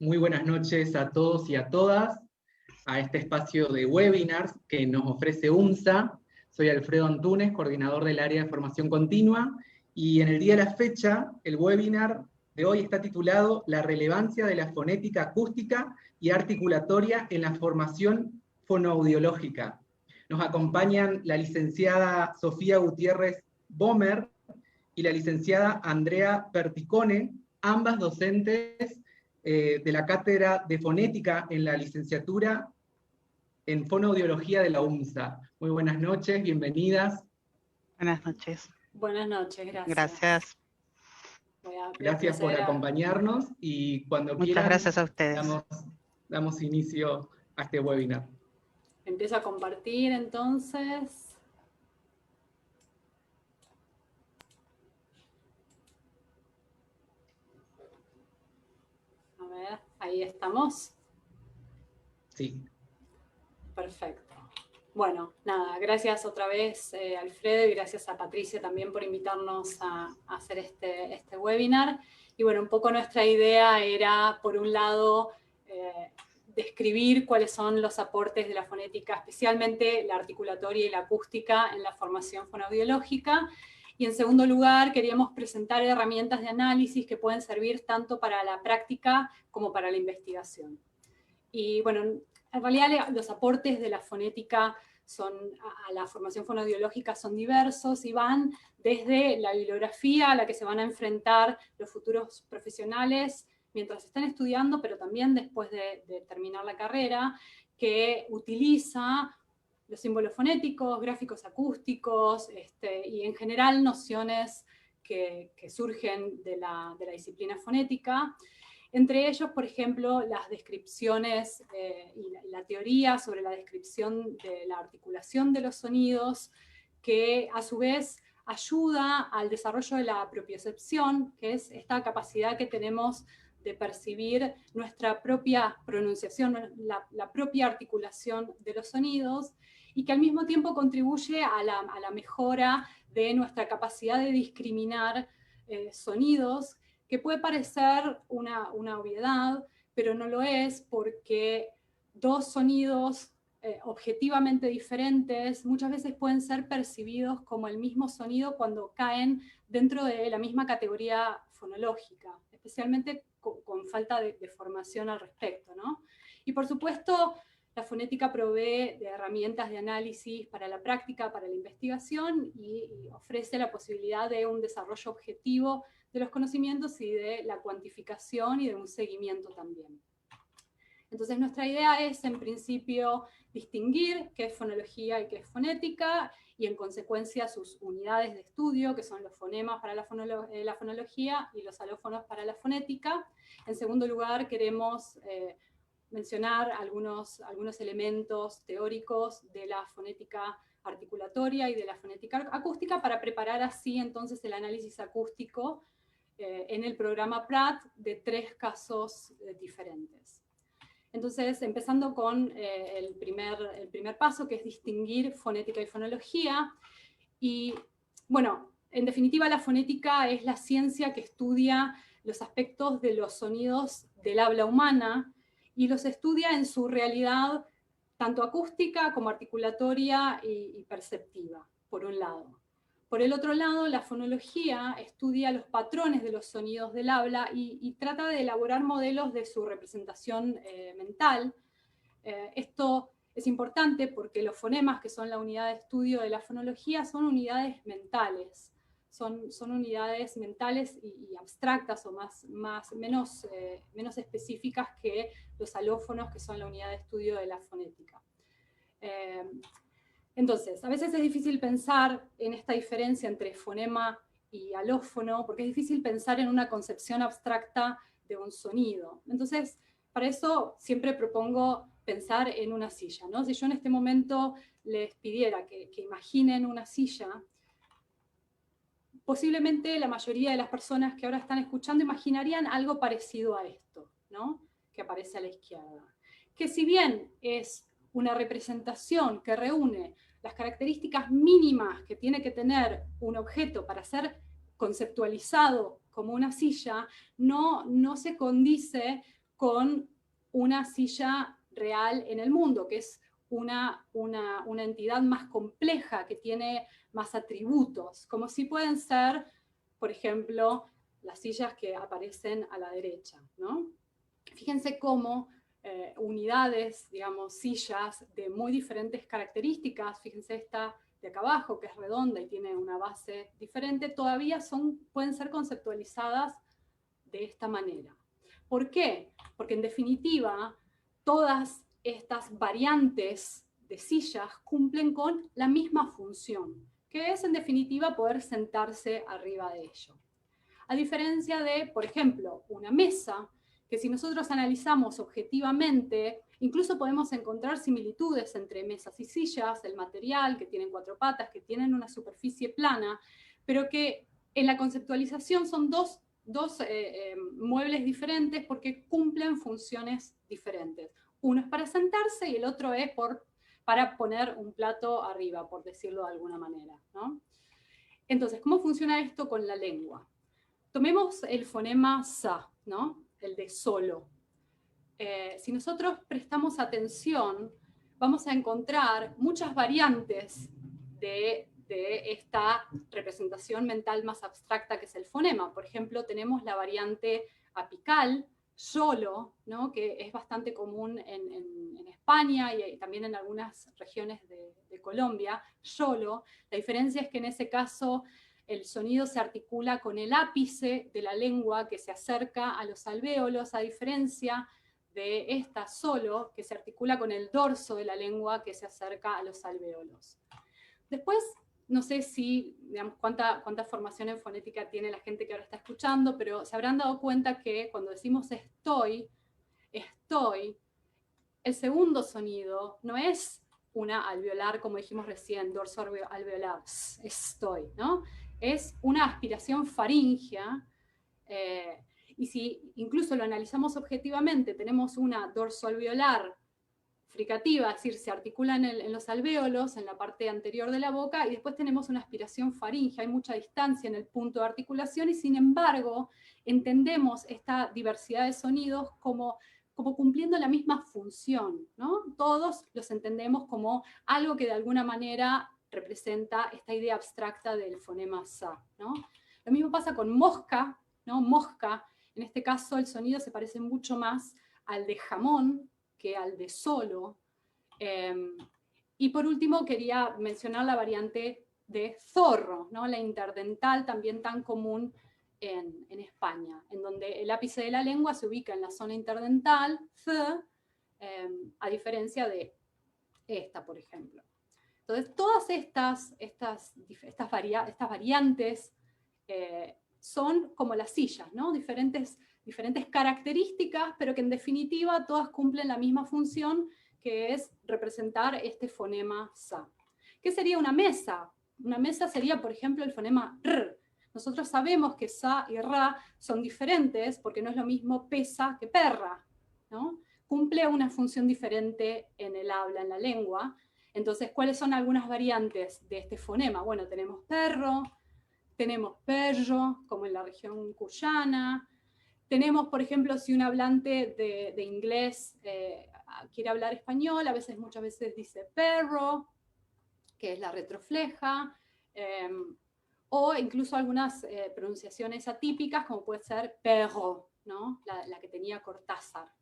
Muy buenas noches a todos y a todas a este espacio de webinars que nos ofrece UMSA. Soy Alfredo Antunes, coordinador del área de formación continua, y en el día de la fecha, el webinar de hoy está titulado La relevancia de la fonética acústica y articulatoria en la formación fonoaudiológica. Nos acompañan la licenciada Sofía Gutiérrez Bomer y la licenciada Andrea Perticone, ambas docentes de la Cátedra de Fonética en la licenciatura en Fonoaudiología de la UMSA. Muy buenas noches, bienvenidas. Buenas noches. Buenas noches, gracias. Gracias. Gracias por acompañarnos y cuando Muchas quieran, gracias a ustedes. Damos inicio a este webinar. Empiezo a compartir entonces. A ver, ahí estamos. Sí. Perfecto. Bueno, nada, gracias otra vez Alfredo y gracias a Patricia también por invitarnos a hacer este webinar. Y bueno, un poco nuestra idea era, por un lado, describir cuáles son los aportes de la fonética, especialmente la articulatoria y la acústica en la formación fonoaudiológica. Y en segundo lugar, queríamos presentar herramientas de análisis que pueden servir tanto para la práctica como para la investigación. Y bueno, en realidad los aportes de la fonética a la formación fonoaudiológica son diversos y van desde la bibliografía a la que se van a enfrentar los futuros profesionales mientras están estudiando, pero también después de terminar la carrera, que utiliza los símbolos fonéticos, gráficos acústicos y en general nociones que surgen de la disciplina fonética. Entre ellos, por ejemplo, las descripciones y la teoría sobre la descripción de la articulación de los sonidos, que a su vez ayuda al desarrollo de la propiocepción, que es esta capacidad que tenemos de percibir nuestra propia pronunciación, la propia articulación de los sonidos, y que al mismo tiempo contribuye a la mejora de nuestra capacidad de discriminar sonidos, que puede parecer una obviedad, pero no lo es, porque dos sonidos objetivamente diferentes muchas veces pueden ser percibidos como el mismo sonido cuando caen dentro de la misma categoría fonológica, especialmente con falta de formación al respecto, ¿no? Y por supuesto, la fonética provee de herramientas de análisis para la práctica, para la investigación, y ofrece la posibilidad de un desarrollo objetivo de los conocimientos y de la cuantificación y de un seguimiento también. Entonces nuestra idea es, en principio, distinguir qué es fonología y qué es fonética, y en consecuencia sus unidades de estudio, que son los fonemas para la fonología y los alófonos para la fonética. En segundo lugar, queremos mencionar algunos elementos teóricos de la fonética articulatoria y de la fonética acústica para preparar así entonces el análisis acústico en el programa PRAT de 3 casos diferentes. Entonces, empezando con el primer paso, que es distinguir fonética y fonología. Y bueno, en definitiva, la fonética es la ciencia que estudia los aspectos de los sonidos del habla humana y los estudia en su realidad tanto acústica como articulatoria y perceptiva, por un lado. Por el otro lado, la fonología estudia los patrones de los sonidos del habla y trata de elaborar modelos de su representación mental. Esto es importante porque los fonemas, que son la unidad de estudio de la fonología, son unidades mentales. Son unidades mentales y abstractas o menos específicas que los alófonos, que son la unidad de estudio de la fonética. Entonces, a veces es difícil pensar en esta diferencia entre fonema y alófono, porque es difícil pensar en una concepción abstracta de un sonido. Entonces, para eso siempre propongo pensar en una silla, ¿no? Si yo en este momento les pidiera que imaginen una silla, posiblemente la mayoría de las personas que ahora están escuchando imaginarían algo parecido a esto, ¿no? Que aparece a la izquierda. Que si bien es una representación que reúne las características mínimas que tiene que tener un objeto para ser conceptualizado como una silla, no se condice con una silla real en el mundo, que es una entidad más compleja, que tiene más atributos, como si pueden ser, por ejemplo, las sillas que aparecen a la derecha, ¿no? Fíjense cómo unidades, digamos, sillas de muy diferentes características, fíjense esta de acá abajo, que es redonda y tiene una base diferente, todavía pueden ser conceptualizadas de esta manera. ¿Por qué? Porque en definitiva, todas estas variantes de sillas cumplen con la misma función, que es en definitiva poder sentarse arriba de ello. A diferencia de, por ejemplo, una mesa, que si nosotros analizamos objetivamente, incluso podemos encontrar similitudes entre mesas y sillas, el material, que tienen 4 patas, que tienen una superficie plana, pero que en la conceptualización son dos muebles diferentes porque cumplen funciones diferentes. Uno es para sentarse y el otro es para poner un plato arriba, por decirlo de alguna manera, ¿no? Entonces, ¿cómo funciona esto con la lengua? Tomemos el fonema sa, ¿no? El de solo. Si nosotros prestamos atención, vamos a encontrar muchas variantes de esta representación mental más abstracta que es el fonema. Por ejemplo, tenemos la variante apical, solo, ¿no? Que es bastante común en España y también en algunas regiones de Colombia, solo. La diferencia es que en ese caso el sonido se articula con el ápice de la lengua que se acerca a los alvéolos, a diferencia de esta solo, que se articula con el dorso de la lengua que se acerca a los alvéolos. Después, no sé si, digamos, cuánta formación en fonética tiene la gente que ahora está escuchando, pero se habrán dado cuenta que cuando decimos estoy, el segundo sonido no es una alveolar, como dijimos recién, dorso alveolar, estoy, ¿no? Es una aspiración faríngea, y si incluso lo analizamos objetivamente, tenemos una dorsoalveolar fricativa, es decir, se articulan en los alvéolos, en la parte anterior de la boca, y después tenemos una aspiración faríngea, hay mucha distancia en el punto de articulación, y sin embargo, entendemos esta diversidad de sonidos como cumpliendo la misma función, ¿no? Todos los entendemos como algo que de alguna manera representa esta idea abstracta del fonema sa, ¿no? Lo mismo pasa con mosca, ¿no? Mosca, en este caso el sonido se parece mucho más al de jamón que al de solo. Y por último quería mencionar la variante de zorro, ¿no? La interdental, también tan común en España, en donde el ápice de la lengua se ubica en la zona interdental, a diferencia de esta, por ejemplo. Entonces, todas estas variantes son como las sillas, ¿no? Diferentes características, pero que en definitiva todas cumplen la misma función, que es representar este fonema sa. ¿Qué sería una mesa? Una mesa sería, por ejemplo, el fonema r. Nosotros sabemos que sa y ra son diferentes porque no es lo mismo pesa que perra, ¿no? Cumple una función diferente en el habla, en la lengua. Entonces, ¿cuáles son algunas variantes de este fonema? Bueno, tenemos perro, tenemos perro, como en la región cuyana. Tenemos, por ejemplo, si un hablante de inglés quiere hablar español, muchas veces dice perro, que es la retrofleja, o incluso algunas pronunciaciones atípicas, como puede ser perro, ¿no? La que tenía Cortázar.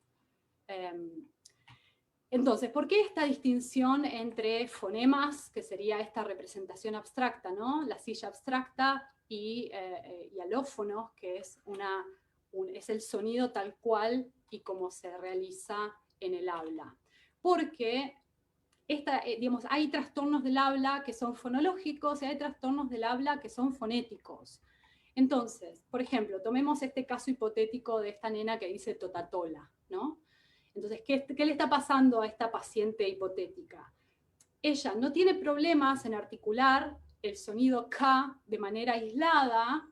Entonces, ¿por qué esta distinción entre fonemas, que sería esta representación abstracta, ¿no? La silla abstracta, y alófonos, que es el sonido tal cual y como se realiza en el habla? Porque digamos, hay trastornos del habla que son fonológicos y hay trastornos del habla que son fonéticos. Entonces, por ejemplo, tomemos este caso hipotético de esta nena que dice totatola, ¿no? Entonces, ¿qué le está pasando a esta paciente hipotética? Ella no tiene problemas en articular el sonido K de manera aislada,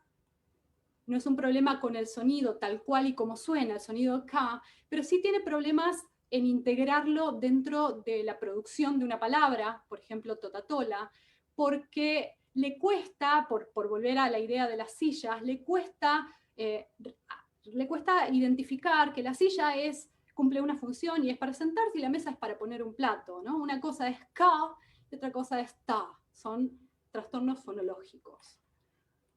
no es un problema con el sonido tal cual y como suena el sonido K, pero sí tiene problemas en integrarlo dentro de la producción de una palabra, por ejemplo, totatola, porque le cuesta, por volver a la idea de las sillas, le cuesta le cuesta identificar que la silla cumple una función y es para sentarse y la mesa es para poner un plato, ¿no? Una cosa es ka y otra cosa es ta. Son trastornos fonológicos.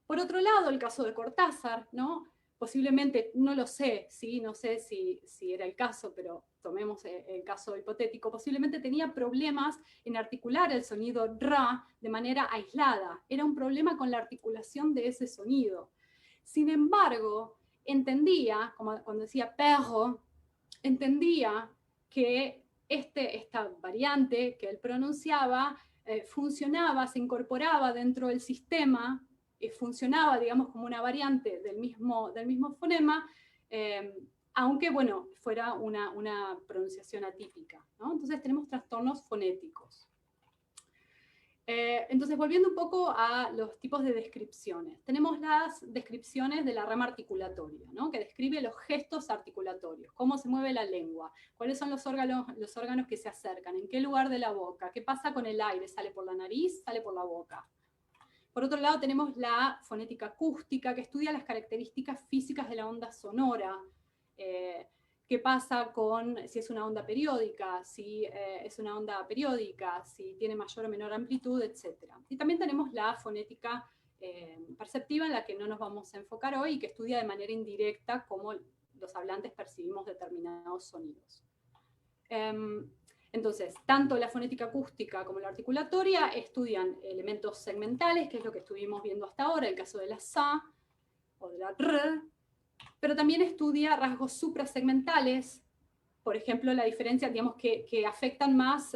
Por otro lado, el caso de Cortázar, ¿no? Posiblemente, no lo sé, ¿sí? No sé si era el caso, pero tomemos el caso hipotético, posiblemente tenía problemas en articular el sonido ra de manera aislada. Era un problema con la articulación de ese sonido. Sin embargo, entendía, como cuando decía perro, entendía que esta variante que él pronunciaba funcionaba, se incorporaba dentro del sistema, funcionaba, digamos, como una variante del mismo fonema, aunque, bueno, fuera una pronunciación atípica, ¿no? Entonces tenemos trastornos fonéticos. Entonces, volviendo un poco a los tipos de descripciones. Tenemos las descripciones de la rama articulatoria, ¿no? Que describe los gestos articulatorios, cómo se mueve la lengua, cuáles son los órganos que se acercan, en qué lugar de la boca, qué pasa con el aire, sale por la nariz, sale por la boca. Por otro lado, tenemos la fonética acústica, que estudia las características físicas de la onda sonora, qué pasa con si es una onda periódica, si es una onda periódica, si tiene mayor o menor amplitud, etc. Y también tenemos la fonética perceptiva, en la que no nos vamos a enfocar hoy, y que estudia de manera indirecta cómo los hablantes percibimos determinados sonidos. Entonces, tanto la fonética acústica como la articulatoria estudian elementos segmentales, que es lo que estuvimos viendo hasta ahora, el caso de la sa o de la r, pero también estudia rasgos suprasegmentales, por ejemplo, la diferencia, digamos, que afectan más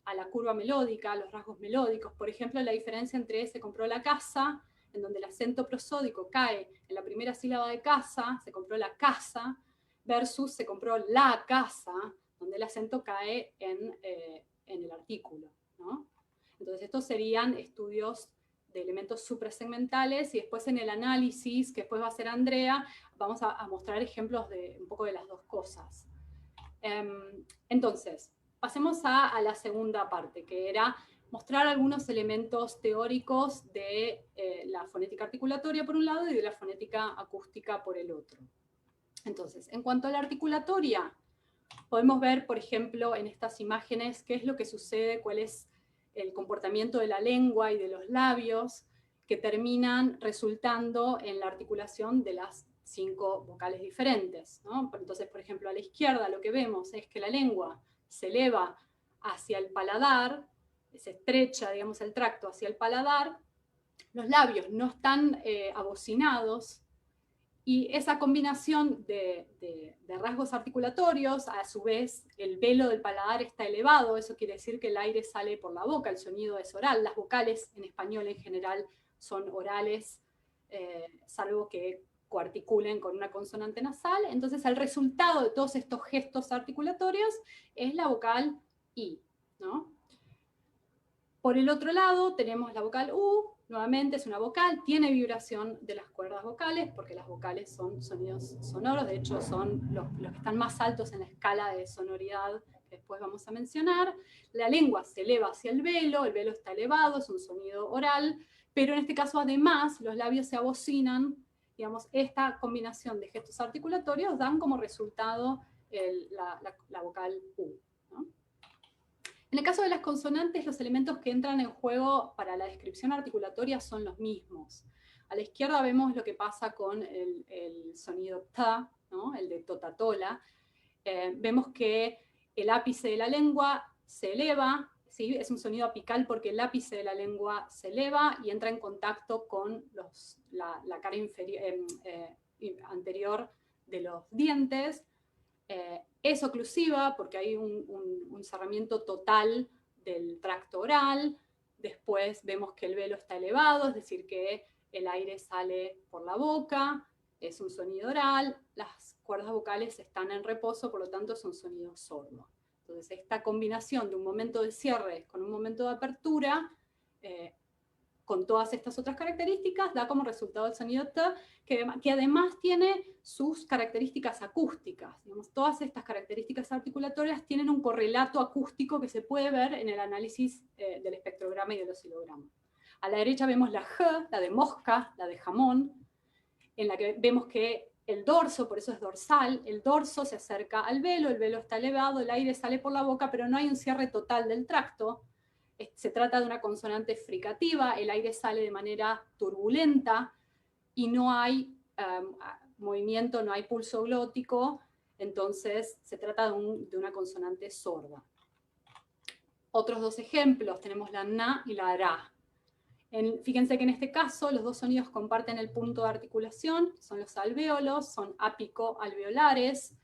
a la curva melódica, a los rasgos melódicos. Por ejemplo, la diferencia entre se compró la casa, en donde el acento prosódico cae en la primera sílaba de casa, se compró la casa, versus se compró la casa, donde el acento cae en el artículo, ¿no? Entonces, estos serían estudios de elementos suprasegmentales, y después en el análisis, que después va a hacer Andrea, vamos a mostrar ejemplos de un poco de las dos cosas. Entonces, pasemos a la segunda parte, que era mostrar algunos elementos teóricos de la fonética articulatoria por un lado y de la fonética acústica por el otro. Entonces, en cuanto a la articulatoria, podemos ver, por ejemplo, en estas imágenes qué es lo que sucede, cuál es el comportamiento de la lengua y de los labios que terminan resultando en la articulación de las 5 vocales diferentes, ¿no? Entonces, por ejemplo, a la izquierda lo que vemos es que la lengua se eleva hacia el paladar, se estrecha, digamos, el tracto hacia el paladar, los labios no están abocinados, y esa combinación de rasgos articulatorios, a su vez el velo del paladar está elevado, eso quiere decir que el aire sale por la boca, el sonido es oral, las vocales en español en general son orales, salvo que coarticulen con una consonante nasal. Entonces el resultado de todos estos gestos articulatorios es la vocal I, ¿no? Por el otro lado tenemos la vocal U, nuevamente es una vocal, tiene vibración de las cuerdas vocales, porque las vocales son sonidos sonoros, de hecho son los que están más altos en la escala de sonoridad que después vamos a mencionar. La lengua se eleva hacia el velo está elevado, es un sonido oral, pero en este caso además los labios se abocinan, digamos, esta combinación de gestos articulatorios dan como resultado la vocal U, ¿no? En el caso de las consonantes, los elementos que entran en juego para la descripción articulatoria son los mismos. A la izquierda vemos lo que pasa con el sonido ta, ¿no? El de totatola. Vemos que el ápice de la lengua se eleva, ¿sí? Es un sonido apical porque el ápice de la lengua se eleva y entra en contacto con la cara anterior de los dientes. Es oclusiva porque hay un cerramiento total del tracto oral. Después vemos que el velo está elevado, es decir, que el aire sale por la boca, es un sonido oral, las cuerdas vocales están en reposo, por lo tanto es un sonido sordo. Entonces esta combinación de un momento de cierre con un momento de apertura, con todas estas otras características, da como resultado el sonido T, que además tiene sus características acústicas. Digamos, todas estas características articulatorias tienen un correlato acústico que se puede ver en el análisis del espectrograma y del oscilograma. A la derecha vemos la G, la de mosca, la de jamón, en la que vemos que el dorso, por eso es dorsal, el dorso se acerca al velo, el velo está elevado, el aire sale por la boca, pero no hay un cierre total del tracto. Se trata de una consonante fricativa, el aire sale de manera turbulenta y no hay movimiento, no hay pulso glótico, entonces se trata de una consonante sorda. Otros dos ejemplos, tenemos la na y la ra. Fíjense que en este caso los dos sonidos comparten el punto de articulación, son los alvéolos, son apico-alveolares.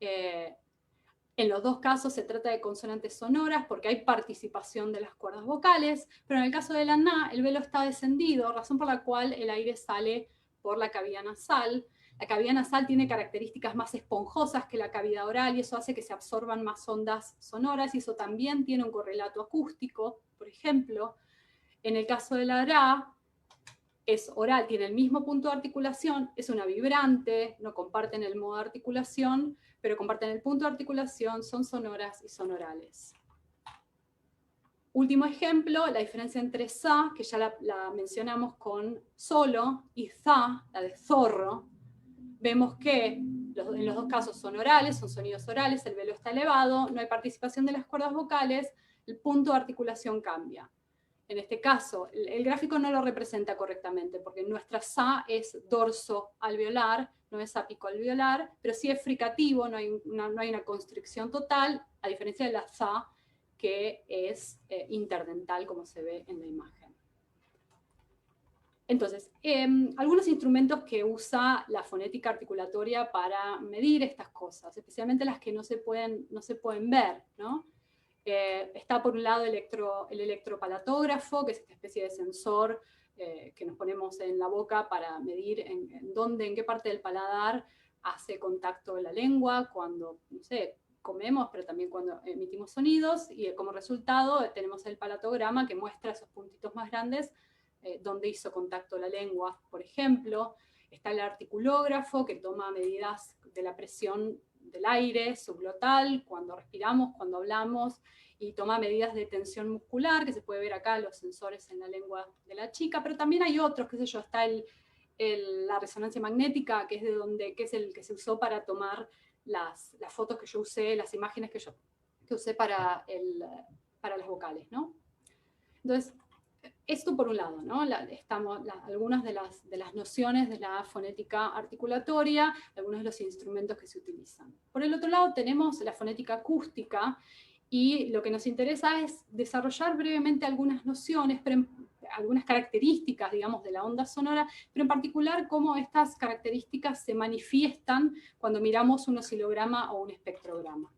En los dos casos se trata de consonantes sonoras porque hay participación de las cuerdas vocales, pero en el caso de la na, el velo está descendido, razón por la cual el aire sale por la cavidad nasal. La cavidad nasal tiene características más esponjosas que la cavidad oral y eso hace que se absorban más ondas sonoras y eso también tiene un correlato acústico, por ejemplo. En el caso de la ra, es oral, tiene el mismo punto de articulación, es una vibrante, no comparten el modo de articulación, pero comparten el punto de articulación, son sonoras y son orales. Último ejemplo, la diferencia entre sa, que ya la mencionamos con solo, y za, la de zorro. Vemos que en los dos casos son orales, son sonidos orales, el velo está elevado, no hay participación de las cuerdas vocales, el punto de articulación cambia. En este caso, el gráfico no lo representa correctamente, porque nuestra sa es dorso alveolar, no es apico alveolar, pero sí es fricativo, no hay una constricción total, a diferencia de la za, que es interdental, como se ve en la imagen. Entonces, algunos instrumentos que usa la fonética articulatoria para medir estas cosas, especialmente las que no se pueden ver, ¿no? Está por un lado el electropalatógrafo, que es esta especie de sensor que nos ponemos en la boca para medir en qué parte del paladar hace contacto la lengua cuando, no sé, comemos, pero también cuando emitimos sonidos, y como resultado tenemos el palatograma que muestra esos puntitos más grandes donde hizo contacto la lengua, por ejemplo. Está el articulógrafo que toma medidas de la presión del aire subglotal, cuando respiramos, cuando hablamos, y toma medidas de tensión muscular, que se puede ver acá los sensores en la lengua de la chica, pero también hay otros, qué sé yo, está la resonancia magnética, que es el que se usó para tomar las fotos que yo usé, las imágenes que usé para las vocales, ¿no? Entonces, esto por un lado, ¿no? Algunas de las nociones de la fonética articulatoria, algunos de los instrumentos que se utilizan. Por el otro lado tenemos la fonética acústica, y lo que nos interesa es desarrollar brevemente algunas nociones, algunas características, digamos, de la onda sonora, pero en particular cómo estas características se manifiestan cuando miramos un oscilograma o un espectrograma.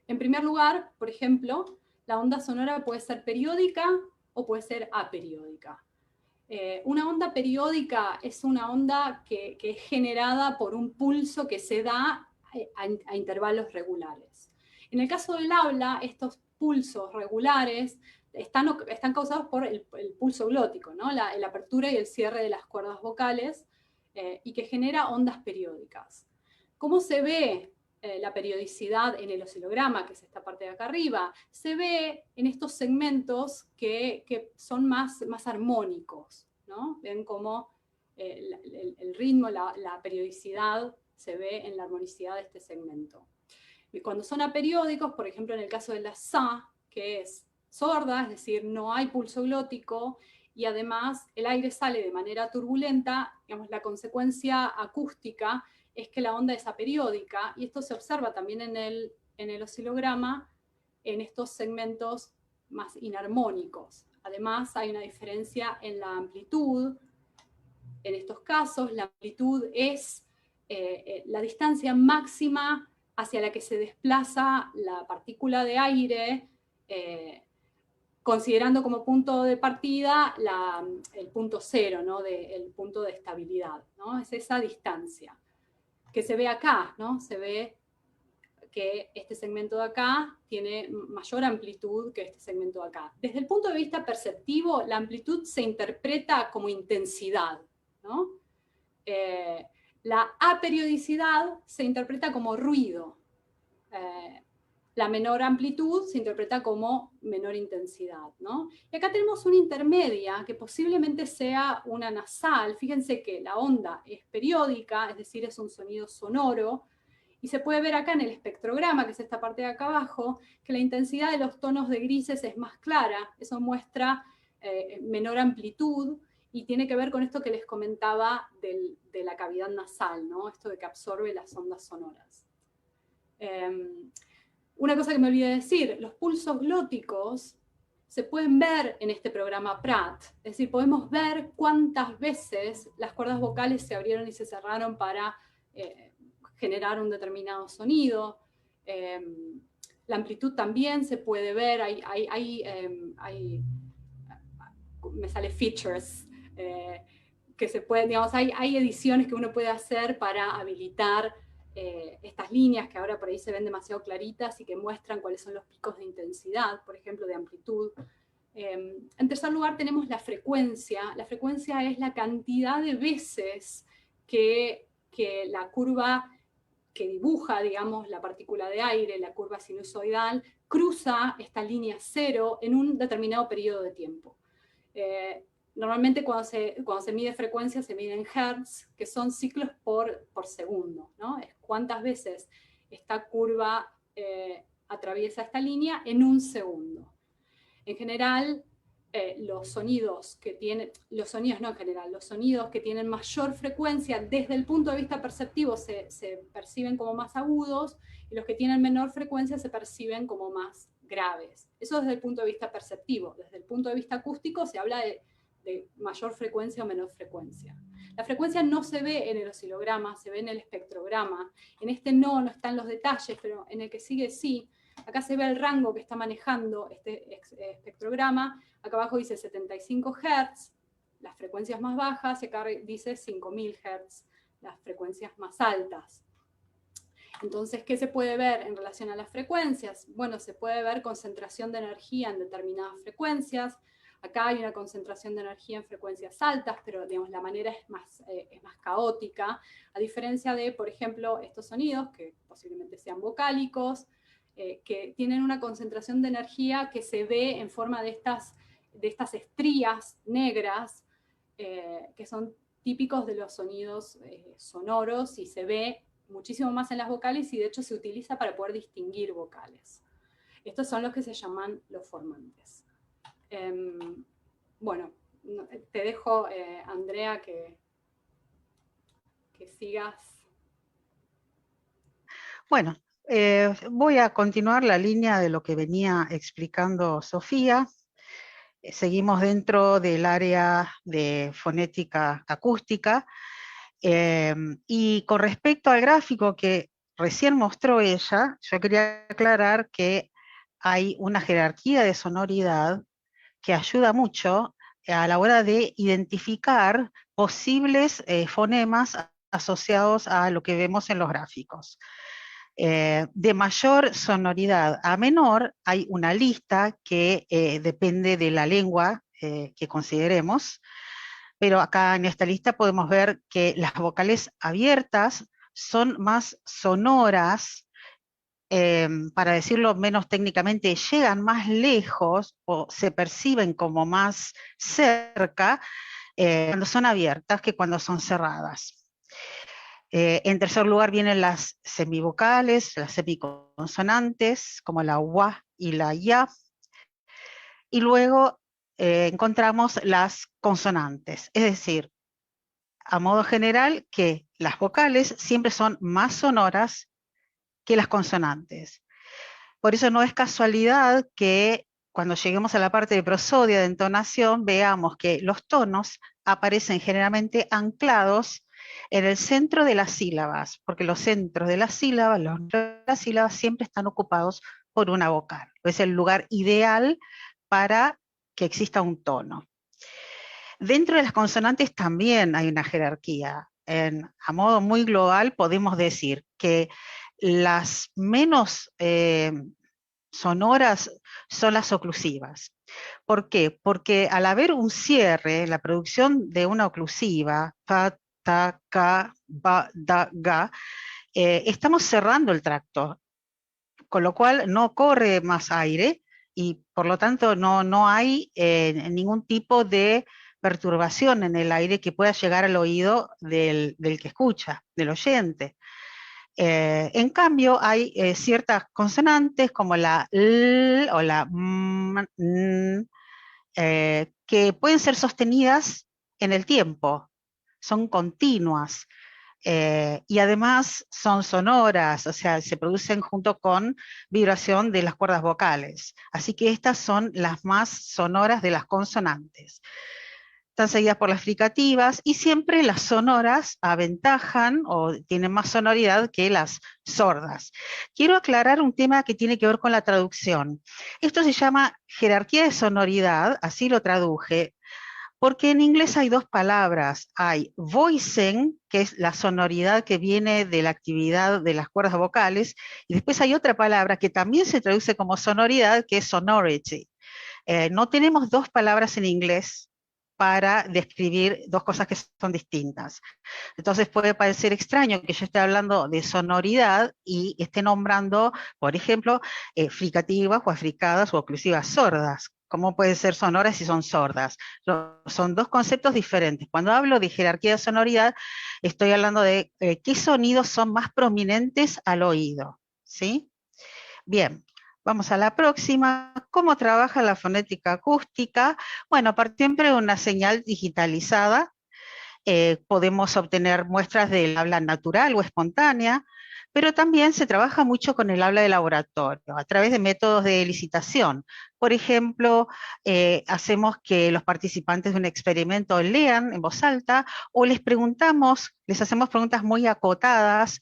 En primer lugar, por ejemplo, la onda sonora puede ser periódica o puede ser aperiódica. Una onda periódica es una onda que es generada por un pulso que se da a intervalos regulares. En el caso del habla, estos pulsos regulares están causados por el pulso glótico, ¿no? la apertura y el cierre de las cuerdas vocales, y que genera ondas periódicas. ¿Cómo se ve la periodicidad en el oscilograma, que es esta parte de acá arriba? Se ve en estos segmentos que son más armónicos, ¿no? Ven cómo el ritmo, la periodicidad se ve en la armonicidad de este segmento. Y cuando son aperiódicos, por ejemplo en el caso de la sa, que es sorda, es decir, no hay pulso glótico, y además el aire sale de manera turbulenta, digamos, la consecuencia acústica es que la onda es aperiódica, y esto se observa también en el oscilograma, en estos segmentos más inarmónicos. Además, hay una diferencia en la amplitud. En estos casos, la amplitud es la distancia máxima hacia la que se desplaza la partícula de aire, considerando como punto de partida el punto cero, ¿no? El punto de estabilidad, ¿no? Es esa distancia que se ve acá, ¿no? Se ve que este segmento de acá tiene mayor amplitud que este segmento de acá. Desde el punto de vista perceptivo, la amplitud se interpreta como intensidad, ¿no? La aperiodicidad se interpreta como ruido. la menor amplitud se interpreta como menor intensidad, ¿no? Y acá tenemos una intermedia que posiblemente sea una nasal. Fíjense que la onda es periódica, es decir, es un sonido sonoro, y se puede ver acá en el espectrograma, que es esta parte de acá abajo, que la intensidad de los tonos de grises es más clara. Eso muestra menor amplitud y tiene que ver con esto que les comentaba de la cavidad nasal, ¿no? Esto de que absorbe las ondas sonoras. Una cosa que me olvidé decir, los pulsos glóticos se pueden ver en este programa Pratt, es decir, podemos ver cuántas veces las cuerdas vocales se abrieron y se cerraron para generar un determinado sonido. La amplitud también se puede ver, me sale features, que se pueden, digamos, hay ediciones que uno puede hacer para habilitar estas líneas que ahora por ahí se ven demasiado claritas y que muestran cuáles son los picos de intensidad, por ejemplo, de amplitud. En tercer lugar tenemos la frecuencia. La frecuencia es la cantidad de veces que la curva que dibuja, digamos, la partícula de aire, la curva sinusoidal, cruza esta línea cero en un determinado periodo de tiempo. Normalmente cuando se mide frecuencia se mide en hertz, que son ciclos por segundo, ¿no? Es cuántas veces esta curva atraviesa esta línea en un segundo. En general, los sonidos que tienen mayor frecuencia desde el punto de vista perceptivo se perciben como más agudos, y los que tienen menor frecuencia se perciben como más graves. Eso desde el punto de vista perceptivo. Desde el punto de vista acústico se habla de mayor frecuencia o menor frecuencia. La frecuencia no se ve en el oscilograma, se ve en el espectrograma. En este no están los detalles, pero en el que sigue sí. Acá se ve el rango que está manejando este espectrograma. Acá abajo dice 75 Hz, las frecuencias más bajas, y acá dice 5000 Hz, las frecuencias más altas. Entonces, ¿qué se puede ver en relación a las frecuencias? Bueno, se puede ver concentración de energía en determinadas frecuencias. Acá hay una concentración de energía en frecuencias altas, pero digamos, la manera es más caótica, a diferencia de, por ejemplo, estos sonidos, que posiblemente sean vocálicos, que tienen una concentración de energía que se ve en forma de estas estrías negras, que son típicos de los sonidos sonoros, y se ve muchísimo más en las vocales, y de hecho se utiliza para poder distinguir vocales. Estos son los que se llaman los formantes. Bueno, te dejo, Andrea, que sigas. Bueno, voy a continuar la línea de lo que venía explicando Sofía. Seguimos dentro del área de fonética acústica. Y con respecto al gráfico que recién mostró ella, yo quería aclarar que hay una jerarquía de sonoridad que ayuda mucho a la hora de identificar posibles fonemas asociados a lo que vemos en los gráficos. De mayor sonoridad a menor hay una lista que depende de la lengua que consideremos, pero acá en esta lista podemos ver que las vocales abiertas son más sonoras, para decirlo menos técnicamente, llegan más lejos o se perciben como más cerca cuando son abiertas que cuando son cerradas. En tercer lugar vienen las semivocales, las semiconsonantes, como la UA y la YA. Y luego encontramos las consonantes, es decir, a modo general, que las vocales siempre son más sonoras que las consonantes. Por eso no es casualidad que cuando lleguemos a la parte de prosodia, de entonación, veamos que los tonos aparecen generalmente anclados en el centro de las sílabas, porque los centros de las sílabas, siempre están ocupados por una vocal. Es el lugar ideal para que exista un tono. Dentro de las consonantes también hay una jerarquía. A modo muy global podemos decir que las menos sonoras son las oclusivas. ¿Por qué? Porque al haber un cierre, la producción de una oclusiva, pa, ta, ka, ba, da, ga, estamos cerrando el tracto. con lo cual no corre más aire y por lo tanto no hay ningún tipo de perturbación en el aire que pueda llegar al oído del que escucha, del oyente. En cambio, hay ciertas consonantes como la L o la M, N, que pueden ser sostenidas en el tiempo, son continuas. Y además son sonoras, o sea, se producen junto con vibración de las cuerdas vocales. Así que estas son las más sonoras de las consonantes. Están seguidas por las fricativas y siempre las sonoras aventajan o tienen más sonoridad que las sordas. Quiero aclarar un tema que tiene que ver con la traducción. Esto se llama jerarquía de sonoridad, así lo traduje, porque en inglés hay dos palabras. Hay voicing, que es la sonoridad que viene de la actividad de las cuerdas vocales, y después hay otra palabra que también se traduce como sonoridad, que es sonority. No tenemos dos palabras en inglés para describir dos cosas que son distintas. Entonces puede parecer extraño que yo esté hablando de sonoridad y esté nombrando, por ejemplo, fricativas o africadas o oclusivas sordas. ¿Cómo pueden ser sonoras si son sordas? Son dos conceptos diferentes. Cuando hablo de jerarquía de sonoridad, estoy hablando de qué sonidos son más prominentes al oído, ¿sí? Bien, vamos a la próxima. ¿Cómo trabaja la fonética acústica? Bueno, siempre de una señal digitalizada. Podemos obtener muestras del habla natural o espontánea, pero también se trabaja mucho con el habla de laboratorio, a través de métodos de elicitación. Por ejemplo, hacemos que los participantes de un experimento lean en voz alta, o les hacemos preguntas muy acotadas,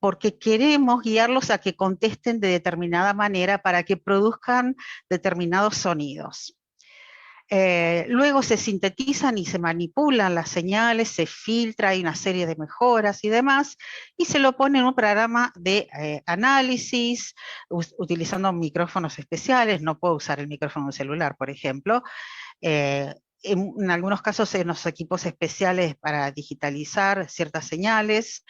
porque queremos guiarlos a que contesten de determinada manera para que produzcan determinados sonidos. Luego se sintetizan y se manipulan las señales, se filtra, hay una serie de mejoras y demás, y se lo pone en un programa de análisis, utilizando micrófonos especiales. No puedo usar el micrófono celular, por ejemplo. En algunos casos en los equipos especiales para digitalizar ciertas señales.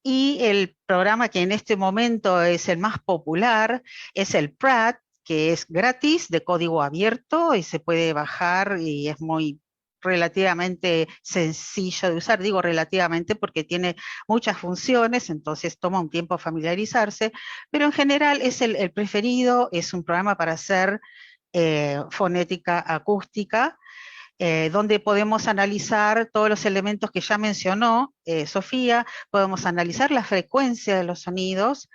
Y el programa que en este momento es el más popular es el Pratt, que es gratis, de código abierto, y se puede bajar y es muy relativamente sencillo de usar. Digo relativamente porque tiene muchas funciones, entonces toma un tiempo familiarizarse, pero en general es el preferido, es un programa para hacer fonética acústica, donde podemos analizar todos los elementos que ya mencionó Sofía, podemos analizar la frecuencia de los sonidos,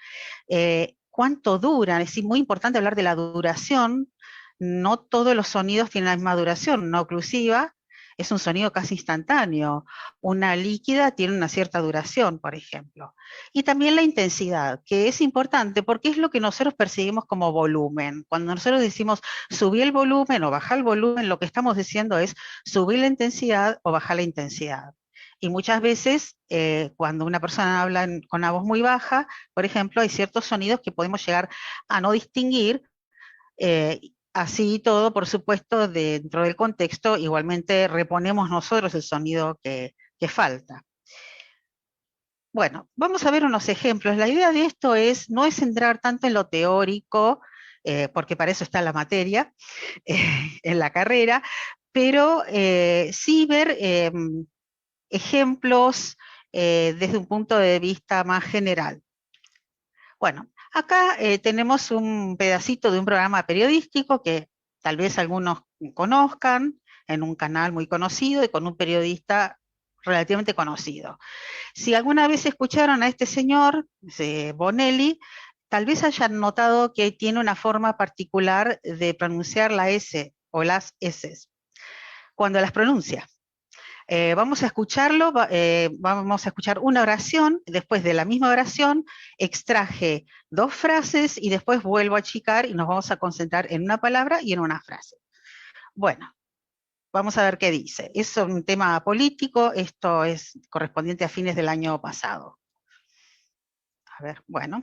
cuánto duran. Es muy importante hablar de la duración. No todos los sonidos tienen la misma duración. Una oclusiva es un sonido casi instantáneo. Una líquida tiene una cierta duración, por ejemplo. Y también la intensidad, que es importante porque es lo que nosotros percibimos como volumen. Cuando nosotros decimos subir el volumen o bajar el volumen, lo que estamos diciendo es subir la intensidad o bajar la intensidad. Y muchas veces, cuando una persona habla con una voz muy baja, por ejemplo, hay ciertos sonidos que podemos llegar a no distinguir. Así todo, por supuesto, dentro del contexto, igualmente reponemos nosotros el sonido que falta. Bueno, vamos a ver unos ejemplos. La idea de esto no es entrar tanto en lo teórico, porque para eso está la materia en la carrera, pero sí ver ejemplos desde un punto de vista más general. Bueno, acá tenemos un pedacito de un programa periodístico que tal vez algunos conozcan, en un canal muy conocido y con un periodista relativamente conocido. Si alguna vez escucharon a este señor, Bonelli, tal vez hayan notado que tiene una forma particular de pronunciar la S o las S cuando las pronuncia. Vamos a escucharlo, vamos a escuchar una oración. Después de la misma oración extraje dos frases y después vuelvo a achicar y nos vamos a concentrar en una palabra y en una frase. Bueno, vamos a ver qué dice. Es un tema político, esto es correspondiente a fines del año pasado. A ver, bueno,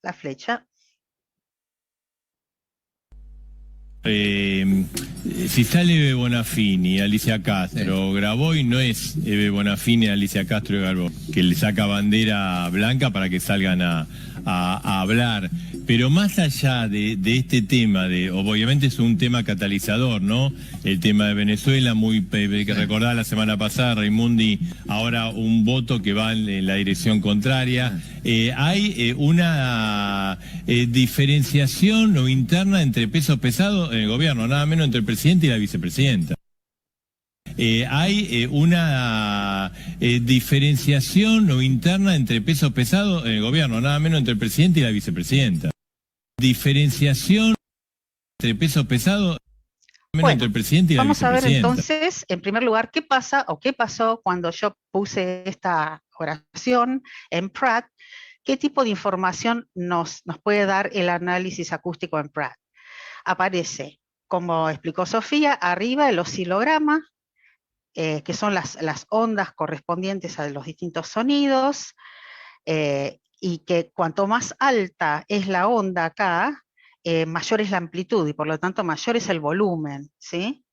la flecha. si sale Eve Bonafini, Alicia Castro, Graboy no es Eve Bonafini, Alicia Castro y Graboy, que le saca bandera blanca para que salgan a hablar. Pero más allá de este tema, obviamente es un tema catalizador, ¿no? El tema de Venezuela, que recordaba la semana pasada, Raimundi, ahora un voto que va en la dirección contraria. Hay una diferenciación o interna entre pesos pesados en el gobierno, nada menos entre el presidente y la vicepresidenta. Hay una diferenciación o interna entre pesos pesados en el gobierno, nada menos entre el presidente y la vicepresidenta. Diferenciación entre pesos pesados entre el presidente y la vicepresidenta. Vamos a ver entonces, en primer lugar, qué pasa o qué pasó cuando yo puse esta oración en Pratt, qué tipo de información nos puede dar el análisis acústico en Pratt. Aparece, como explicó Sofía, arriba el oscilograma, que son las ondas correspondientes a los distintos sonidos, y que cuanto más alta es la onda acá, mayor es la amplitud, y por lo tanto mayor es el volumen, ¿sí?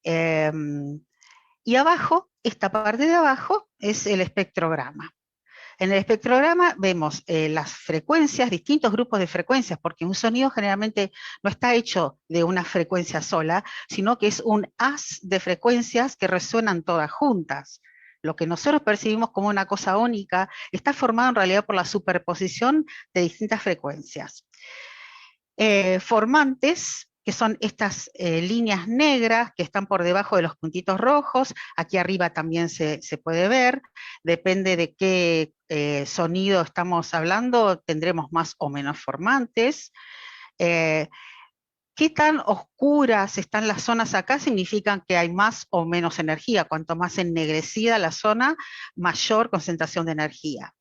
Y abajo, esta parte de abajo, es el espectrograma. En el espectrograma vemos las frecuencias, distintos grupos de frecuencias, porque un sonido generalmente no está hecho de una frecuencia sola, sino que es un haz de frecuencias que resuenan todas juntas. Lo que nosotros percibimos como una cosa única está formado en realidad por la superposición de distintas frecuencias. Formantes, que son estas líneas negras que están por debajo de los puntitos rojos, aquí arriba también se puede ver, depende de qué sonido estamos hablando, tendremos más o menos formantes. ¿Qué tan oscuras están las zonas acá? Significan que hay más o menos energía. Cuanto más ennegrecida la zona, mayor concentración de energía.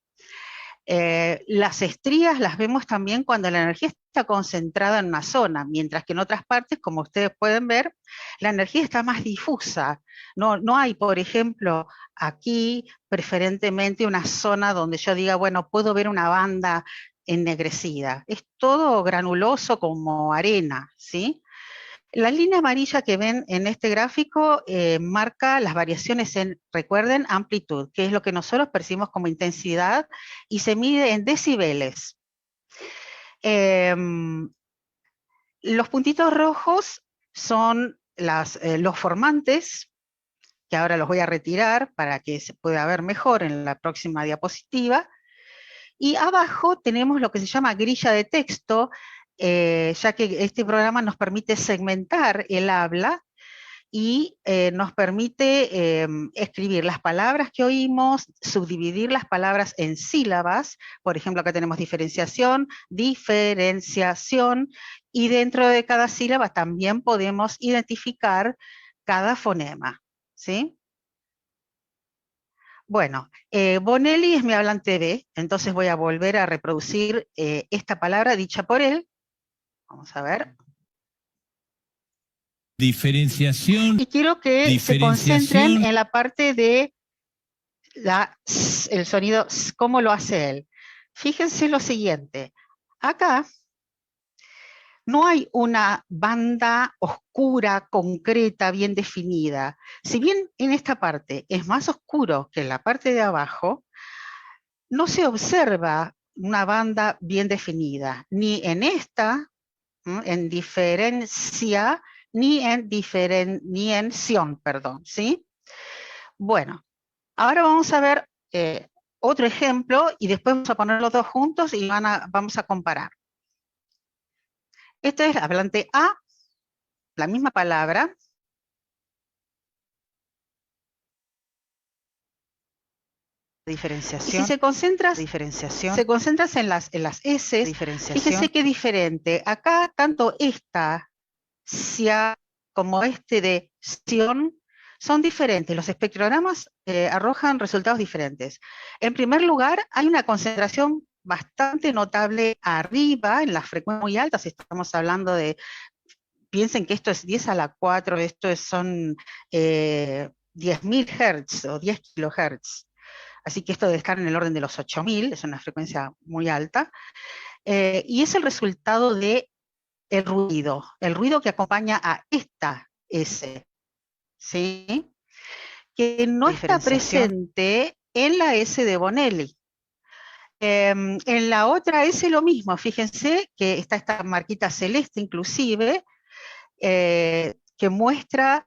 Las estrías las vemos también cuando la energía está concentrada en una zona, mientras que en otras partes, como ustedes pueden ver, la energía está más difusa. No hay, por ejemplo, aquí preferentemente una zona donde yo diga, bueno, puedo ver una banda ennegrecida. Es todo granuloso como arena, ¿sí? La línea amarilla que ven en este gráfico marca las variaciones en, recuerden, amplitud, que es lo que nosotros percibimos como intensidad y se mide en decibeles. Los puntitos rojos son los formantes, que ahora los voy a retirar para que se pueda ver mejor en la próxima diapositiva. Y abajo tenemos lo que se llama grilla de texto, ya que este programa nos permite segmentar el habla y nos permite escribir las palabras que oímos, subdividir las palabras en sílabas. Por ejemplo, acá tenemos diferenciación, y dentro de cada sílaba también podemos identificar cada fonema, ¿sí? Bueno, Bonelli es mi hablante B, entonces voy a volver a reproducir esta palabra dicha por él. Vamos a ver. Diferenciación. Y quiero que se concentren en la parte de el sonido, cómo lo hace él. Fíjense lo siguiente. Acá no hay una banda oscura, concreta, bien definida. Si bien en esta parte es más oscuro que en la parte de abajo, no se observa una banda bien definida, ni en esta, en diferencia, ni en sion, perdón, ¿sí? Bueno, ahora vamos a ver otro ejemplo y después vamos a poner los dos juntos y vamos a comparar. Esto es hablante A, la misma palabra. Diferenciación. Y si se concentra en las S, fíjese qué diferente. Acá tanto esta como este de sion son diferentes. Los espectrogramas arrojan resultados diferentes. En primer lugar, hay una concentración bastante notable arriba, en las frecuencias muy altas. Estamos hablando de, piensen que esto es 10 a la 4, esto son 10.000 Hz o 10 kHz. Así que esto debe estar en el orden de los 8.000, es una frecuencia muy alta. Y es el resultado del ruido que acompaña a esta S, ¿sí? Que no está Diferenciación. presente en la S de Bonelli. En la otra S lo mismo, fíjense que está esta marquita celeste inclusive, que muestra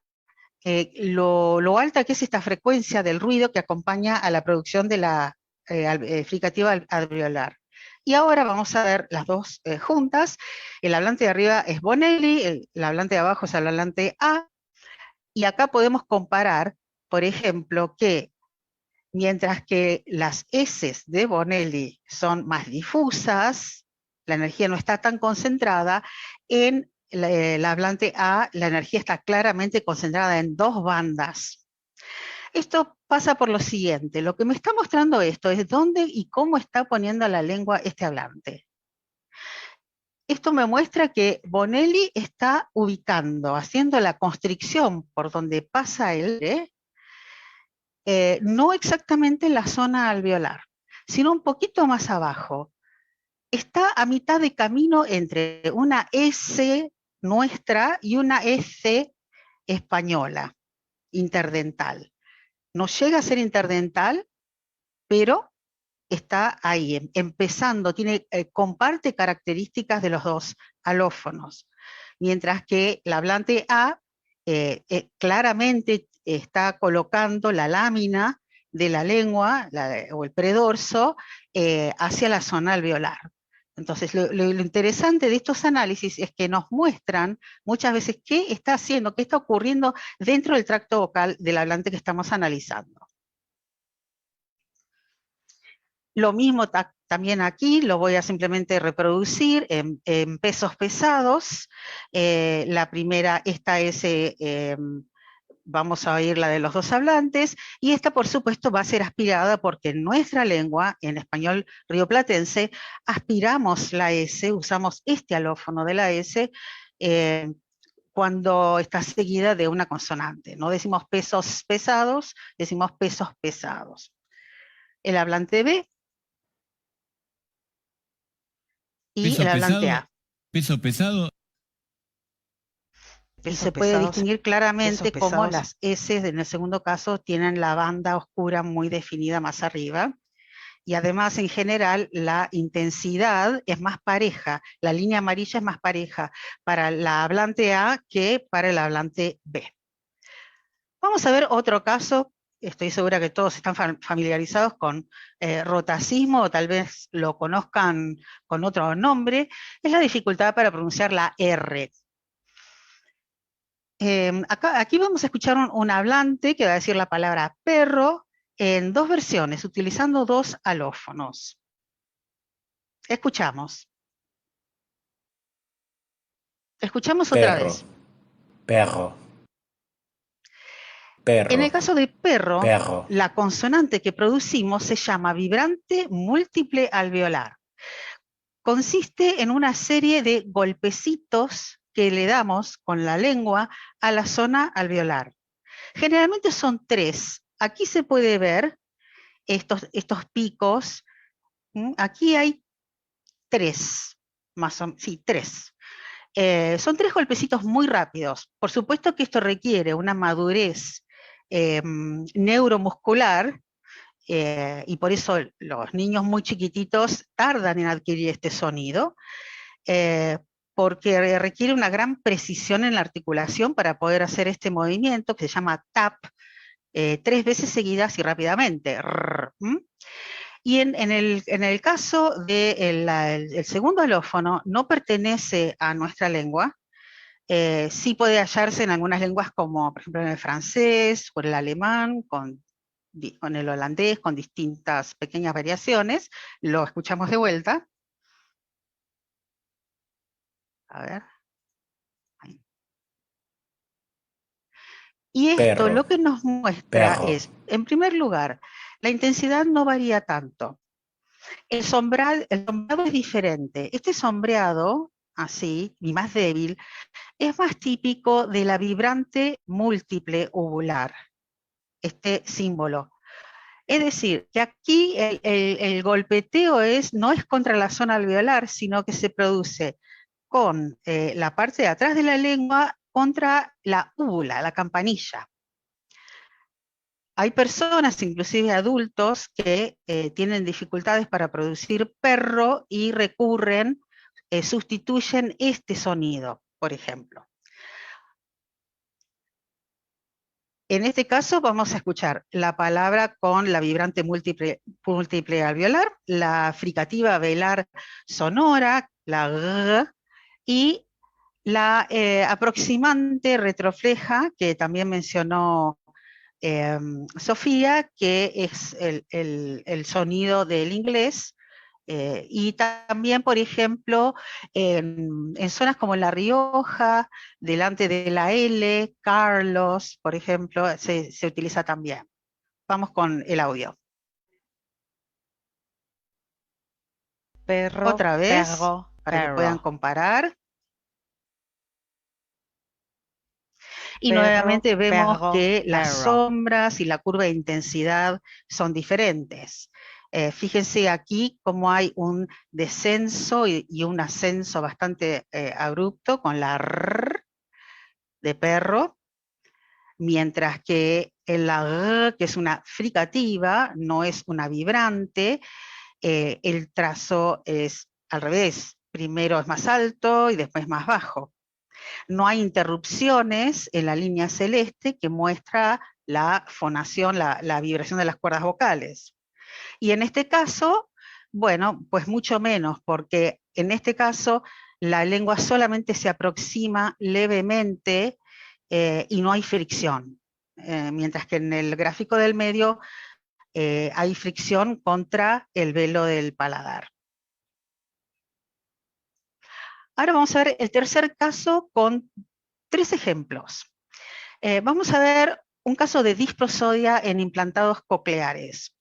lo alta que es esta frecuencia del ruido que acompaña a la producción de la fricativa alveolar. Y ahora vamos a ver las dos juntas. El hablante de arriba es Bonelli, el hablante de abajo es el hablante A, y acá podemos comparar, por ejemplo, que mientras que las S de Bonelli son más difusas, la energía no está tan concentrada, en el hablante A la energía está claramente concentrada en dos bandas. Esto pasa por lo siguiente, lo que me está mostrando esto es dónde y cómo está poniendo la lengua este hablante. Esto me muestra que Bonelli está ubicando, haciendo la constricción por donde pasa el no exactamente en la zona alveolar, sino un poquito más abajo. Está a mitad de camino entre una S nuestra y una S española, interdental. No llega a ser interdental, pero está ahí, empezando, comparte características de los dos alófonos, mientras que el hablante A claramente está colocando la lámina de la lengua o el predorso hacia la zona alveolar. Entonces, lo interesante de estos análisis es que nos muestran muchas veces qué está haciendo, qué está ocurriendo dentro del tracto vocal del hablante que estamos analizando. Lo mismo también aquí, lo voy a simplemente reproducir en pesos pesados. La primera, esta es, vamos a oír la de los dos hablantes, y esta por supuesto va a ser aspirada porque en nuestra lengua, en español rioplatense, aspiramos la S, usamos este alófono de la S, cuando está seguida de una consonante. No decimos pesos pesados, decimos pesos pesados. El hablante B y Peso el hablante pesado, A. peso pesado. Y Pesos se puede pesados, distinguir claramente pesos cómo pesados. las S en el segundo caso tienen la banda oscura muy definida más arriba. Y además, en general, la intensidad es más pareja, la línea amarilla es más pareja para la hablante A que para el hablante B. Vamos a ver otro caso, estoy segura que todos están familiarizados con rotacismo, o tal vez lo conozcan con otro nombre, es la dificultad para pronunciar la R. Aquí vamos a escuchar un hablante que va a decir la palabra perro, en dos versiones, utilizando dos alófonos. Escuchamos. Escuchamos otra vez. Perro. En el Perro. caso de perro, Perro. la consonante que producimos se llama vibrante múltiple alveolar. Consiste en una serie de golpecitos que le damos con la lengua a la zona alveolar. Generalmente son tres. Aquí se puede ver estos picos. Aquí hay tres, sí, tres. Son tres golpecitos muy rápidos. Por supuesto que esto requiere una madurez neuromuscular, y por eso los niños muy chiquititos tardan en adquirir este sonido, porque requiere una gran precisión en la articulación para poder hacer este movimiento que se llama tap, 3 veces seguidas y rápidamente. Y en el caso del segundo alófono, no pertenece a nuestra lengua, sí puede hallarse en algunas lenguas como, por ejemplo, en el francés o el alemán, con el holandés, con distintas pequeñas variaciones. Lo escuchamos de vuelta. A ver. Ahí. Y esto Perro. lo que nos muestra Perro. es, en primer lugar, la intensidad no varía tanto. El sombreado es diferente. Este sombreado, así, y más débil, es más típico de la vibrante múltiple uvular, este símbolo. Es decir, que aquí el golpeteo no es contra la zona alveolar, sino que se produce con la parte de atrás de la lengua contra la úvula, la campanilla. Hay personas, inclusive adultos, que tienen dificultades para producir perro y recurren, sustituyen este sonido, por ejemplo. En este caso vamos a escuchar la palabra con la vibrante múltiple alveolar, la fricativa velar sonora, la g, y la aproximante retrofleja, que también mencionó Sofía, que es el sonido del inglés, y también, por ejemplo, en zonas como La Rioja, delante de la L, Carlos, por ejemplo, se utiliza también. Vamos con el audio. Perro, Otra vez, perro, para que perro. puedan comparar. Y Perro, nuevamente vemos perro, que las perro. sombras y la curva de intensidad son diferentes. Fíjense aquí cómo hay un descenso y un ascenso bastante abrupto con la R de perro, mientras que en la R, que es una fricativa, no es una vibrante, el trazo es al revés. Primero es más alto y después más bajo. No hay interrupciones en la línea celeste que muestra la fonación, la vibración de las cuerdas vocales. Y en este caso, bueno, pues mucho menos, porque en este caso la lengua solamente se aproxima levemente y no hay fricción. Mientras que en el gráfico del medio hay fricción contra el velo del paladar. Ahora vamos a ver el tercer caso con 3 ejemplos. Vamos a ver un caso de disprosodia en implantados cocleares.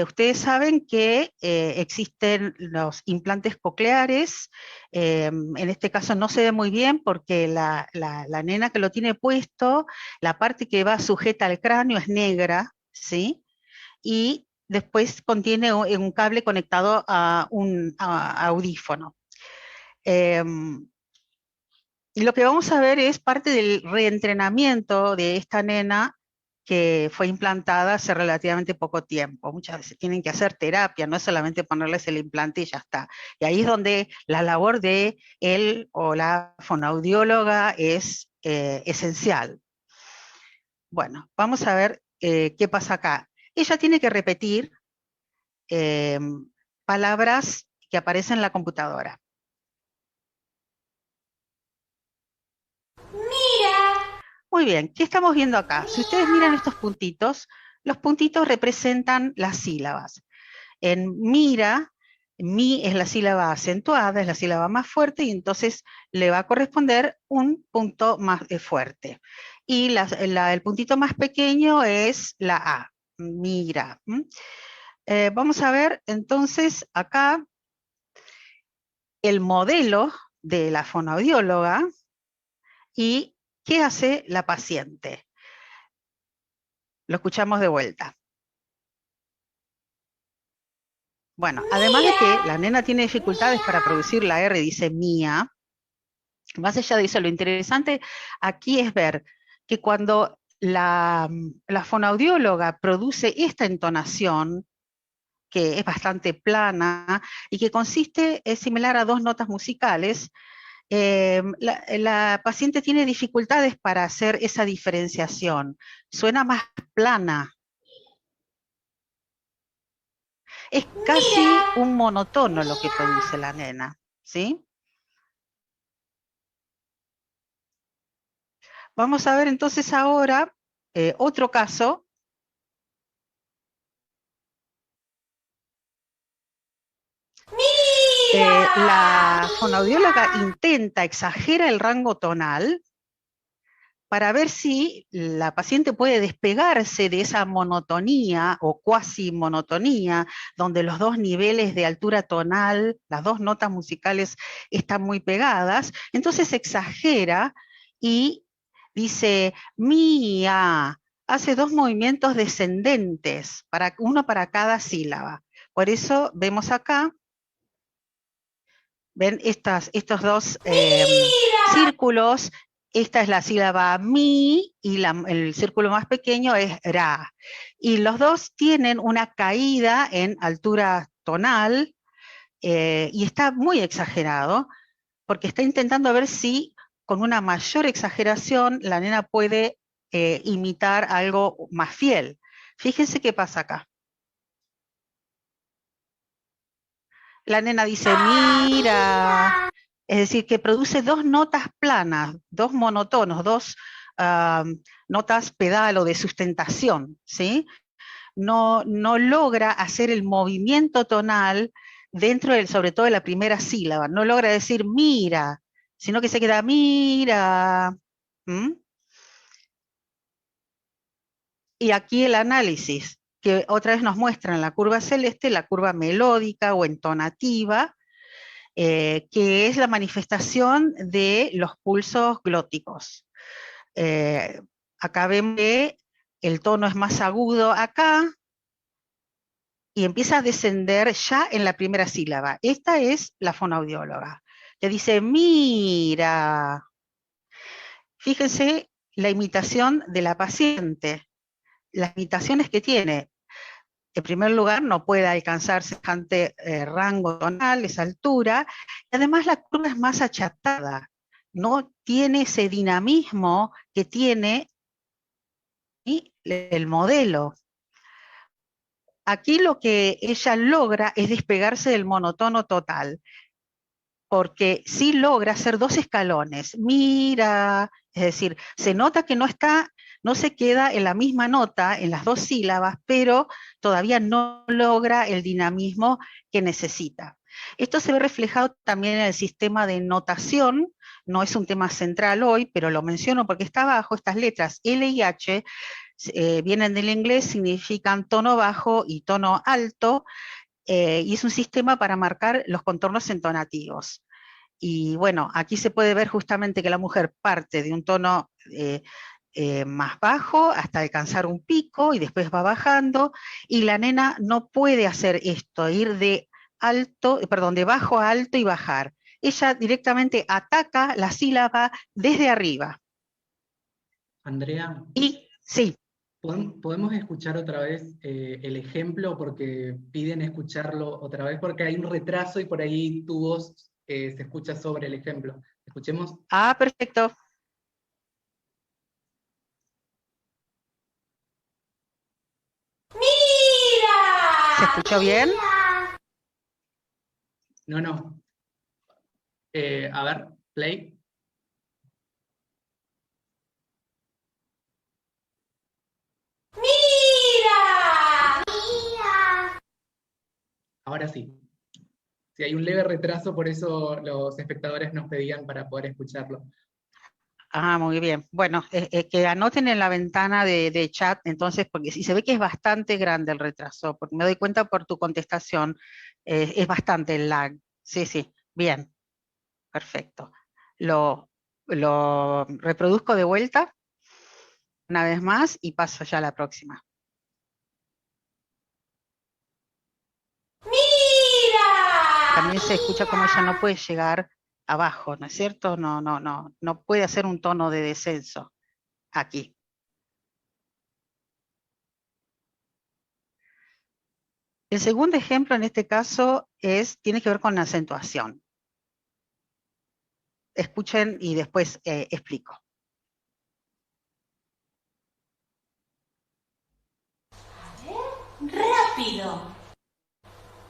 Ustedes saben que existen los implantes cocleares, en este caso no se ve muy bien porque la nena que lo tiene puesto, la parte que va sujeta al cráneo es negra, ¿sí? Y después contiene un cable conectado a un audífono. Y lo que vamos a ver es parte del reentrenamiento de esta nena que fue implantada hace relativamente poco tiempo. Muchas veces tienen que hacer terapia, no es solamente ponerles el implante y ya está. Y ahí es donde la labor de él o la fonoaudióloga es esencial. Bueno, vamos a ver qué pasa acá. Ella tiene que repetir palabras que aparecen en la computadora. Muy bien, ¿qué estamos viendo acá? Si ustedes miran estos puntitos, los puntitos representan las sílabas. En mira, mi es la sílaba acentuada, es la sílaba más fuerte, y entonces le va a corresponder un punto más fuerte. Y el puntito más pequeño es la A, mira. Vamos a ver entonces acá el modelo de la fonoaudióloga y ¿qué hace la paciente? Lo escuchamos de vuelta. Bueno, además de que la nena tiene dificultades para producir la R, dice mía, más allá de eso, lo interesante aquí es ver que cuando la fonoaudióloga produce esta entonación, que es bastante plana y que es similar a 2 notas musicales, la paciente tiene dificultades para hacer esa diferenciación. Suena más plana. Es casi un monotono lo que produce la nena, ¿sí? Vamos a ver entonces ahora otro caso. La fonoaudióloga exagera el rango tonal para ver si la paciente puede despegarse de esa monotonía o cuasi monotonía, donde los 2 niveles de altura tonal, las 2 notas musicales están muy pegadas. Entonces exagera y dice, mía, hace 2 movimientos descendentes, uno para cada sílaba. Por eso vemos acá, ven estos 2 círculos Esta es la sílaba mi y el círculo más pequeño es ra. Y los dos tienen una caída en altura tonal y está muy exagerado porque está intentando ver si con una mayor exageración la nena puede imitar algo más fiel. Fíjense qué pasa acá. La nena dice, mira, es decir, que produce dos notas planas, dos monotonos, dos notas pedal o de sustentación, ¿sí? No logra hacer el movimiento tonal dentro sobre todo de la primera sílaba, no logra decir mira, sino que se queda mira. ¿Mm? Y aquí el análisis, que otra vez nos muestra en la curva celeste, la curva melódica o entonativa, que es la manifestación de los pulsos glóticos. Acá vemos que el tono es más agudo acá, y empieza a descender ya en la primera sílaba. Esta es la fonoaudióloga, que dice, mira. Fíjense la imitación de la paciente, las imitaciones que tiene. En primer lugar, no puede alcanzar semejante rango tonal, esa altura, y además la curva es más achatada, no tiene ese dinamismo que tiene el modelo. Aquí lo que ella logra es despegarse del monotono total, porque sí logra hacer dos escalones. Mira, es decir, se nota que no se queda en la misma nota, en las dos sílabas, pero todavía no logra el dinamismo que necesita. Esto se ve reflejado también en el sistema de notación, no es un tema central hoy, pero lo menciono porque está abajo, estas letras L y H, vienen del inglés, significan tono bajo y tono alto, y es un sistema para marcar los contornos entonativos. Y bueno, aquí se puede ver justamente que la mujer parte de un tono más bajo hasta alcanzar un pico y después va bajando, y la nena no puede hacer esto, ir de bajo a alto y bajar. Ella directamente ataca la sílaba desde arriba. Andrea. Y sí. ¿Podemos escuchar otra vez el ejemplo? Porque piden escucharlo otra vez, porque hay un retraso y por ahí tu voz se escucha sobre el ejemplo. ¿Escuchemos? Ah, perfecto. ¡Mira! ¿Se escuchó bien? No. A ver, play. ¡Mira! ¡Mira! Ahora sí. Si hay un leve retraso, por eso los espectadores nos pedían para poder escucharlo. Ah, muy bien. Bueno, que anoten en la ventana de chat, entonces, porque si se ve que es bastante grande el retraso, porque me doy cuenta por tu contestación, es bastante el lag. Sí, bien, perfecto. Lo reproduzco de vuelta, una vez más, y paso ya a la próxima. ¡Mira! También se escucha como ella no puede llegar abajo, ¿no es cierto? No puede hacer un tono de descenso aquí. El segundo ejemplo en este caso tiene que ver con la acentuación. Escuchen y después explico. Rápido.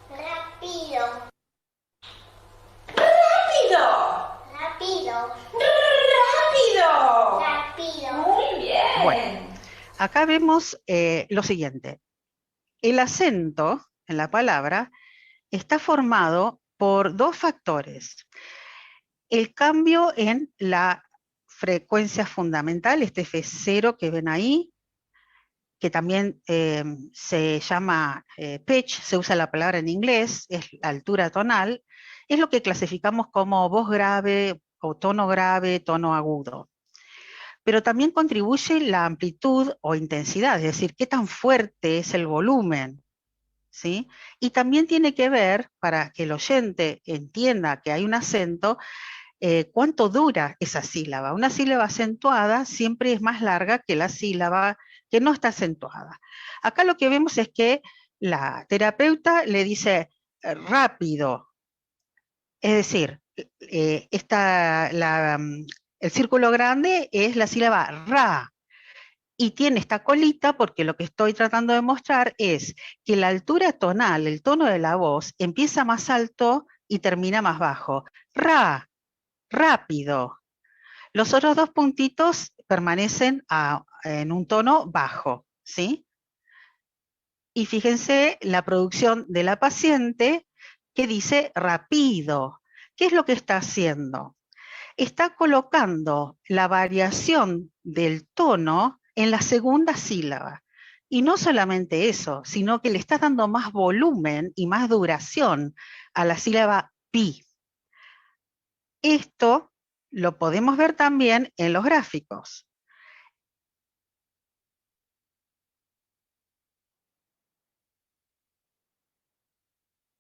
Rápido. Rápido. Rápido. Rápido. Rápido. Muy bien. Bueno, acá vemos lo siguiente. El acento en la palabra está formado por dos factores. El cambio en la frecuencia fundamental, este F0 que ven ahí, que también se llama pitch, se usa la palabra en inglés, es la altura tonal, es lo que clasificamos como voz grave o tono agudo. Pero también contribuye la amplitud o intensidad, es decir, qué tan fuerte es el volumen, ¿sí? Y también tiene que ver, para que el oyente entienda que hay un acento, cuánto dura esa sílaba. Una sílaba acentuada siempre es más larga que la sílaba que no está acentuada. Acá lo que vemos es que la terapeuta le dice rápido, es decir, el círculo grande es la sílaba ra, y tiene esta colita porque lo que estoy tratando de mostrar es que la altura tonal, el tono de la voz, empieza más alto y termina más bajo. Ra, rápido. Los otros dos puntitos permanecen en un tono bajo, ¿sí? Y fíjense la producción de la paciente que dice rápido. ¿Qué es lo que está haciendo? Está colocando la variación del tono en la segunda sílaba. Y no solamente eso, sino que le está dando más volumen y más duración a la sílaba pi. Esto lo podemos ver también en los gráficos.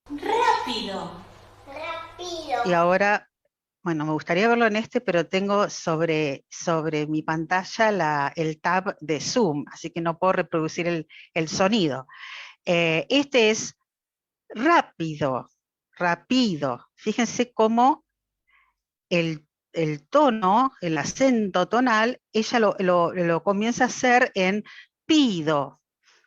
Rápido. Rápido. Y ahora, bueno, me gustaría verlo en pero tengo sobre mi pantalla el tab de Zoom, así que no puedo reproducir el sonido. Este es rápido, rápido. Fíjense cómo el tono, el acento tonal, ella lo comienza a hacer en pido.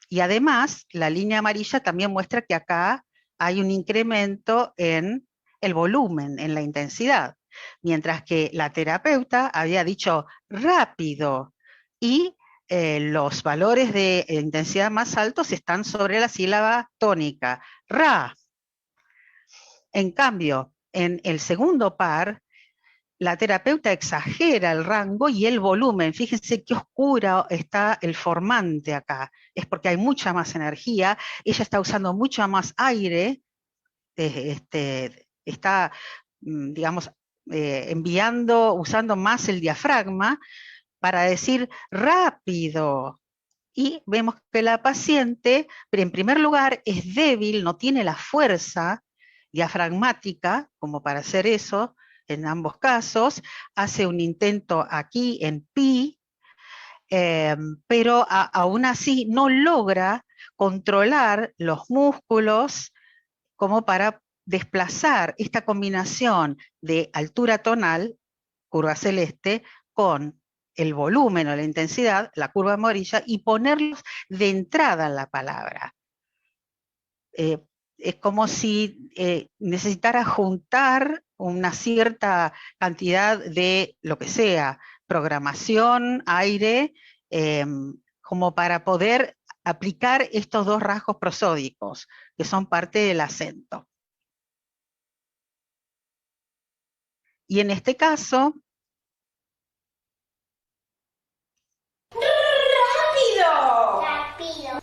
Y además, la línea amarilla también muestra que acá hay un incremento en el volumen, en la intensidad. Mientras que la terapeuta había dicho rápido y los valores de intensidad más altos están sobre la sílaba tónica, ra. En cambio, en el segundo par, la terapeuta exagera el rango y el volumen. Fíjense qué oscura está el formante acá. Es porque hay mucha más energía, ella está usando mucho más aire, está, digamos, usando más el diafragma para decir rápido. Y vemos que la paciente, en primer lugar, es débil, no tiene la fuerza diafragmática como para hacer eso. En ambos casos, hace un intento aquí en pi, pero aún así no logra controlar los músculos como para desplazar esta combinación de altura tonal, curva celeste, con el volumen o la intensidad, la curva amarilla, y ponerlos de entrada en la palabra. Es como si necesitara juntar una cierta cantidad de lo que sea, programación, aire, como para poder aplicar estos dos rasgos prosódicos, que son parte del acento. Y en este caso, ¡Rápido! Rápido.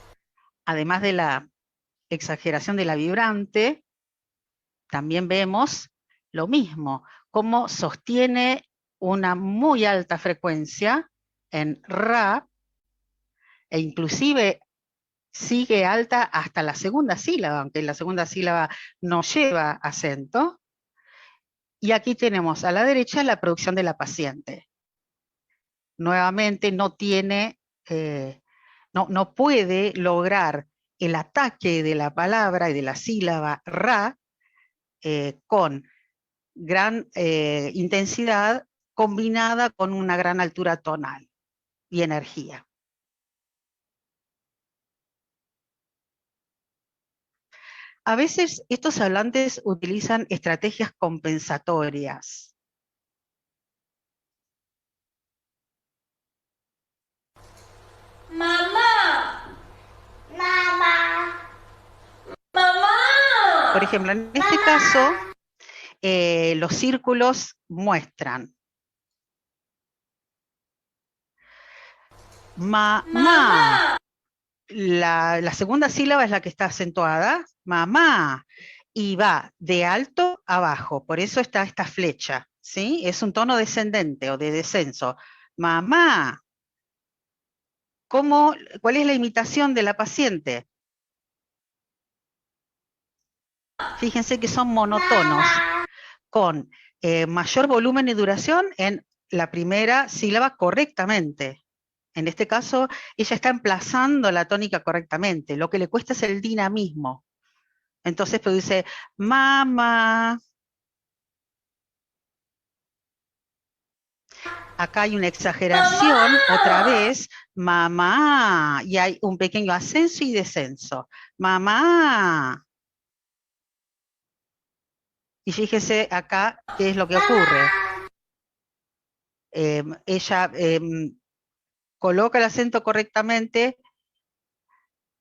además de la exageración de la vibrante, también vemos lo mismo, cómo sostiene una muy alta frecuencia en ra, e inclusive sigue alta hasta la segunda sílaba, aunque la segunda sílaba no lleva acento. Y aquí tenemos a la derecha la producción de la paciente. Nuevamente no puede lograr el ataque de la palabra y de la sílaba ra con gran intensidad combinada con una gran altura tonal y energía. A veces estos hablantes utilizan estrategias compensatorias. ¡Mamá! ¡Mamá! ¡Mamá! Por ejemplo, en este caso, los círculos muestran mamá. La segunda sílaba es la que está acentuada, mamá, y va de alto a bajo, por eso está esta flecha, ¿sí? Es un tono descendente o de descenso. Mamá. ¿Cuál es la imitación de la paciente? Fíjense que son monotonos, con mayor volumen y duración en la primera sílaba correctamente. En este caso, ella está emplazando la tónica correctamente. Lo que le cuesta es el dinamismo. Entonces produce mamá. Acá hay una exageración, otra vez, mamá, y hay un pequeño ascenso y descenso. Mamá. Y fíjese acá qué es lo que ocurre. Ella coloca el acento correctamente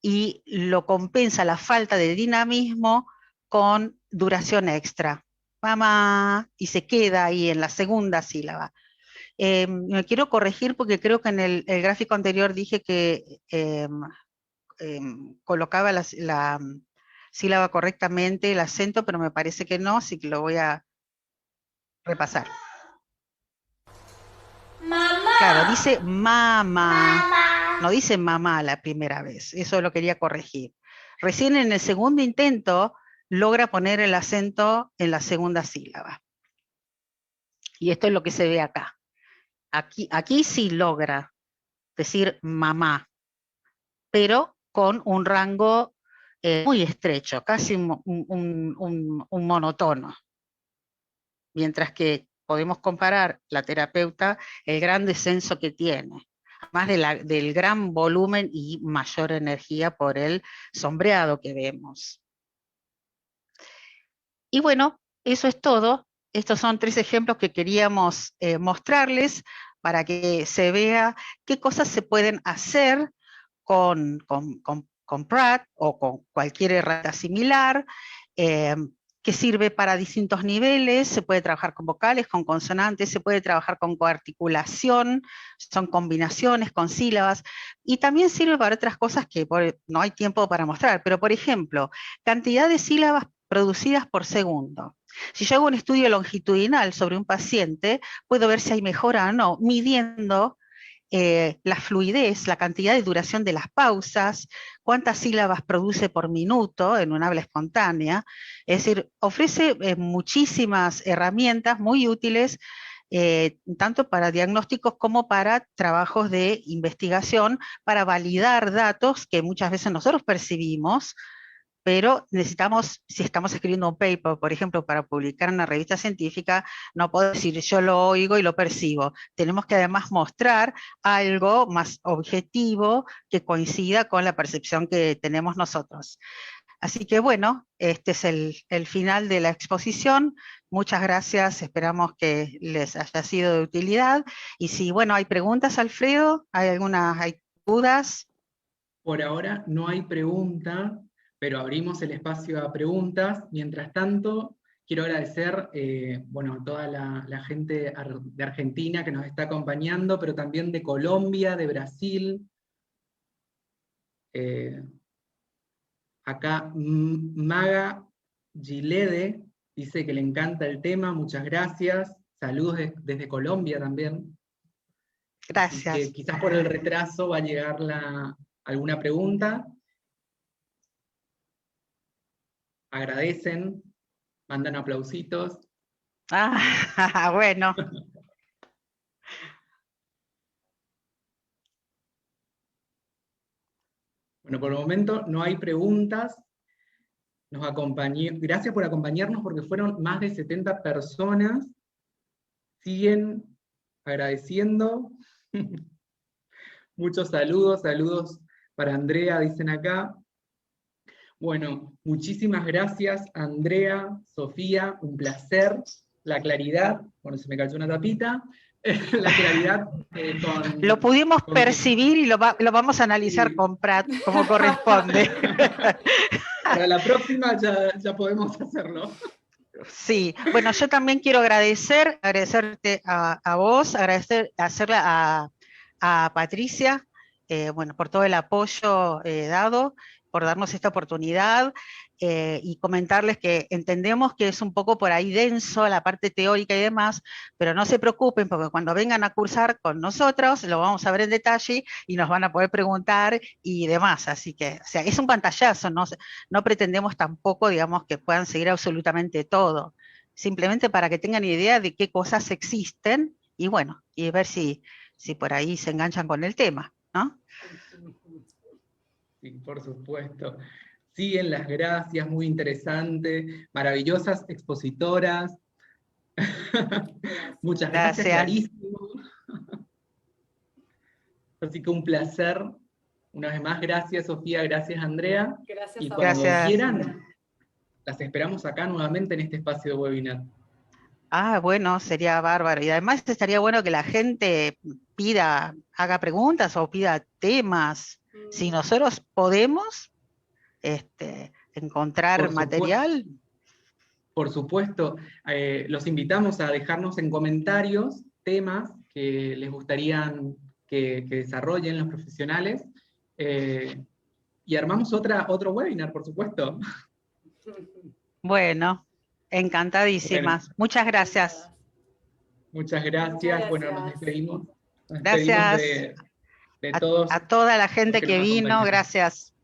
y lo compensa la falta de dinamismo con duración extra. Mamá, y se queda ahí en la segunda sílaba. Me quiero corregir porque creo que en el gráfico anterior dije que colocaba la sílaba correctamente, el acento, pero me parece que no, así que lo voy a repasar. Mamá. Claro, dice mamá, Mamá. no dice mamá la primera vez, eso lo quería corregir. Recién en el segundo intento logra poner el acento en la segunda sílaba. Y esto es lo que se ve acá. Aquí sí logra decir mamá, pero con un rango muy estrecho, casi un monotono. Mientras que podemos comparar la terapeuta, el gran descenso que tiene, además del gran volumen y mayor energía por el sombreado que vemos. Y bueno, eso es todo. Estos son 3 ejemplos que queríamos mostrarles para que se vea qué cosas se pueden hacer con Pratt o con cualquier herramienta similar, que sirve para distintos niveles. Se puede trabajar con vocales, con consonantes, se puede trabajar con coarticulación, son combinaciones con sílabas, y también sirve para otras cosas que no hay tiempo para mostrar, pero por ejemplo, cantidad de sílabas producidas por segundo. Si yo hago un estudio longitudinal sobre un paciente, puedo ver si hay mejora o no, midiendo la fluidez, la cantidad de duración de las pausas, cuántas sílabas produce por minuto en un habla espontánea. Es decir, ofrece muchísimas herramientas muy útiles, tanto para diagnósticos como para trabajos de investigación, para validar datos que muchas veces nosotros percibimos, pero necesitamos, si estamos escribiendo un paper, por ejemplo, para publicar en una revista científica, no puedo decir yo lo oigo y lo percibo. Tenemos que además mostrar algo más objetivo que coincida con la percepción que tenemos nosotros. Así que bueno, este es el final de la exposición. Muchas gracias, esperamos que les haya sido de utilidad. Y si, bueno, hay preguntas, Alfredo, ¿hay dudas? Por ahora no hay pregunta, pero abrimos el espacio a preguntas. Mientras tanto, quiero agradecer a toda la gente de Argentina que nos está acompañando, pero también de Colombia, de Brasil. Acá Maga Gilede dice que le encanta el tema, muchas gracias. Saludos desde Colombia también. Gracias. Que quizás por el retraso va a llegar alguna pregunta. Agradecen, mandan aplausitos. Ah, bueno. Bueno, por el momento no hay preguntas. Gracias por acompañarnos porque fueron más de 70 personas. Siguen agradeciendo. Muchos saludos para Andrea, dicen acá. Bueno, muchísimas gracias, Andrea, Sofía, un placer. La claridad, bueno, se me cayó una tapita. La claridad lo pudimos percibir y lo vamos a analizar con Pratt como corresponde. Para la próxima ya podemos hacerlo. Sí, bueno, yo también quiero agradecerte a vos, agradecerle a Patricia, bueno, por todo el apoyo dado, por darnos esta oportunidad, y comentarles que entendemos que es un poco por ahí denso la parte teórica y demás, pero no se preocupen porque cuando vengan a cursar con nosotros lo vamos a ver en detalle y nos van a poder preguntar y demás, así que, o sea, es un pantallazo, no pretendemos tampoco, digamos, que puedan seguir absolutamente todo, simplemente para que tengan idea de qué cosas existen, y bueno, y ver si por ahí se enganchan con el tema, ¿no? Sí, por supuesto. Siguen las gracias, muy interesante, maravillosas expositoras. Muchas gracias, Gracias. clarísimo. Así que un placer. Una vez más, gracias Sofía, gracias Andrea. Gracias Y a cuando Gracias. quieran, las esperamos acá nuevamente en este espacio de webinar. Ah, bueno, sería bárbaro. Y además estaría bueno que la gente haga preguntas o pida temas. Si nosotros podemos encontrar Por supuesto. material. Por supuesto, los invitamos a dejarnos en comentarios temas que les gustaría que desarrollen los profesionales, y armamos otro webinar, por supuesto. Bueno, encantadísimas. Bueno, muchas gracias. muchas gracias. Bueno, nos despedimos. Nos despedimos Gracias de todos. a toda la los gente que nos vino, acompañaron. gracias.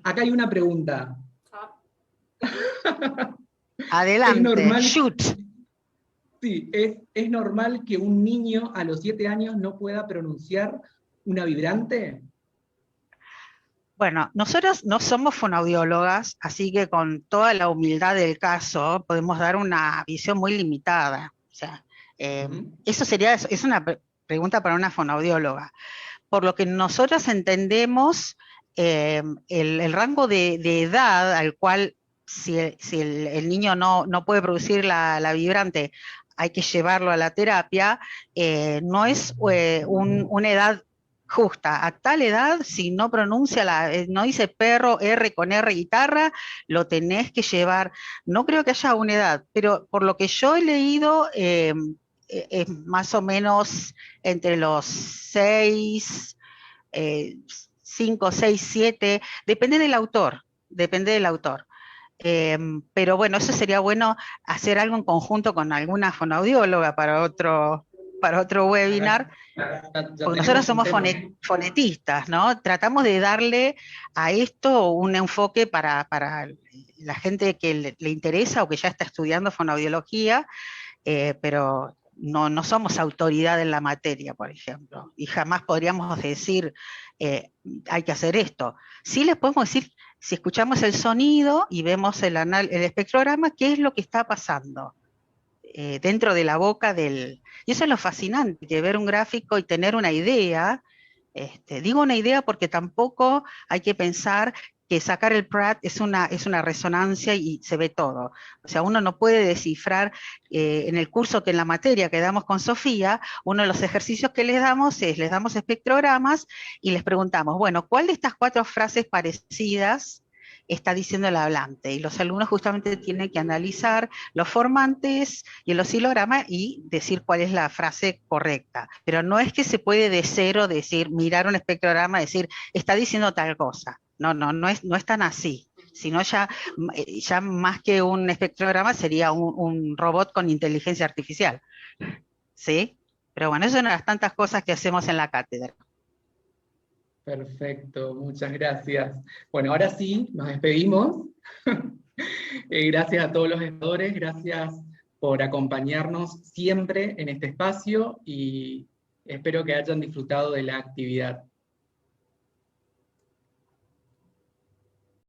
Acá hay una pregunta. Adelante, normal- shoot. Sí, ¿es normal que un niño a los 7 años no pueda pronunciar una vibrante? Bueno, nosotros no somos fonoaudiólogas, así que con toda la humildad del caso podemos dar una visión muy limitada. O sea, eso es una pregunta para una fonoaudióloga. Por lo que nosotros entendemos, el rango de edad al cual si el niño no puede producir la vibrante, hay que llevarlo a la terapia, no es una edad justa. A tal edad, si no pronuncia, no dice perro, R con R guitarra, lo tenés que llevar. No creo que haya una edad, pero por lo que yo he leído, es más o menos entre los 6, 5, 6, 7, depende del autor. Pero bueno, eso sería bueno hacer algo en conjunto con alguna fonoaudióloga para otro webinar, Ya porque nosotros tenemos un somos tema. fonetistas, ¿no? Tratamos de darle a esto un enfoque para la gente que le interesa o que ya está estudiando fonoaudiología, pero no somos autoridad en la materia, por ejemplo, y jamás podríamos decir, hay que hacer esto. Sí les podemos decir, si escuchamos el sonido y vemos el espectrograma, qué es lo que está pasando dentro de la boca del... Y eso es lo fascinante, que ver un gráfico y tener una idea. Digo una idea porque tampoco hay que pensar que sacar el PRAT es una resonancia y se ve todo. O sea, uno no puede descifrar, en el curso que en la materia que damos con Sofía, uno de los ejercicios que les damos espectrogramas y les preguntamos, bueno, ¿cuál de estas 4 frases parecidas está diciendo el hablante? Y los alumnos justamente tienen que analizar los formantes y el oscilograma y decir cuál es la frase correcta. Pero no es que se puede de cero decir, mirar un espectrograma y decir, está diciendo tal cosa. No es tan así, sino ya más que un espectrograma sería un robot con inteligencia artificial, ¿sí? Pero bueno, eso es una de las tantas cosas que hacemos en la cátedra. Perfecto, muchas gracias. Bueno, ahora sí, nos despedimos. Gracias a todos los educadores, gracias por acompañarnos siempre en este espacio y espero que hayan disfrutado de la actividad.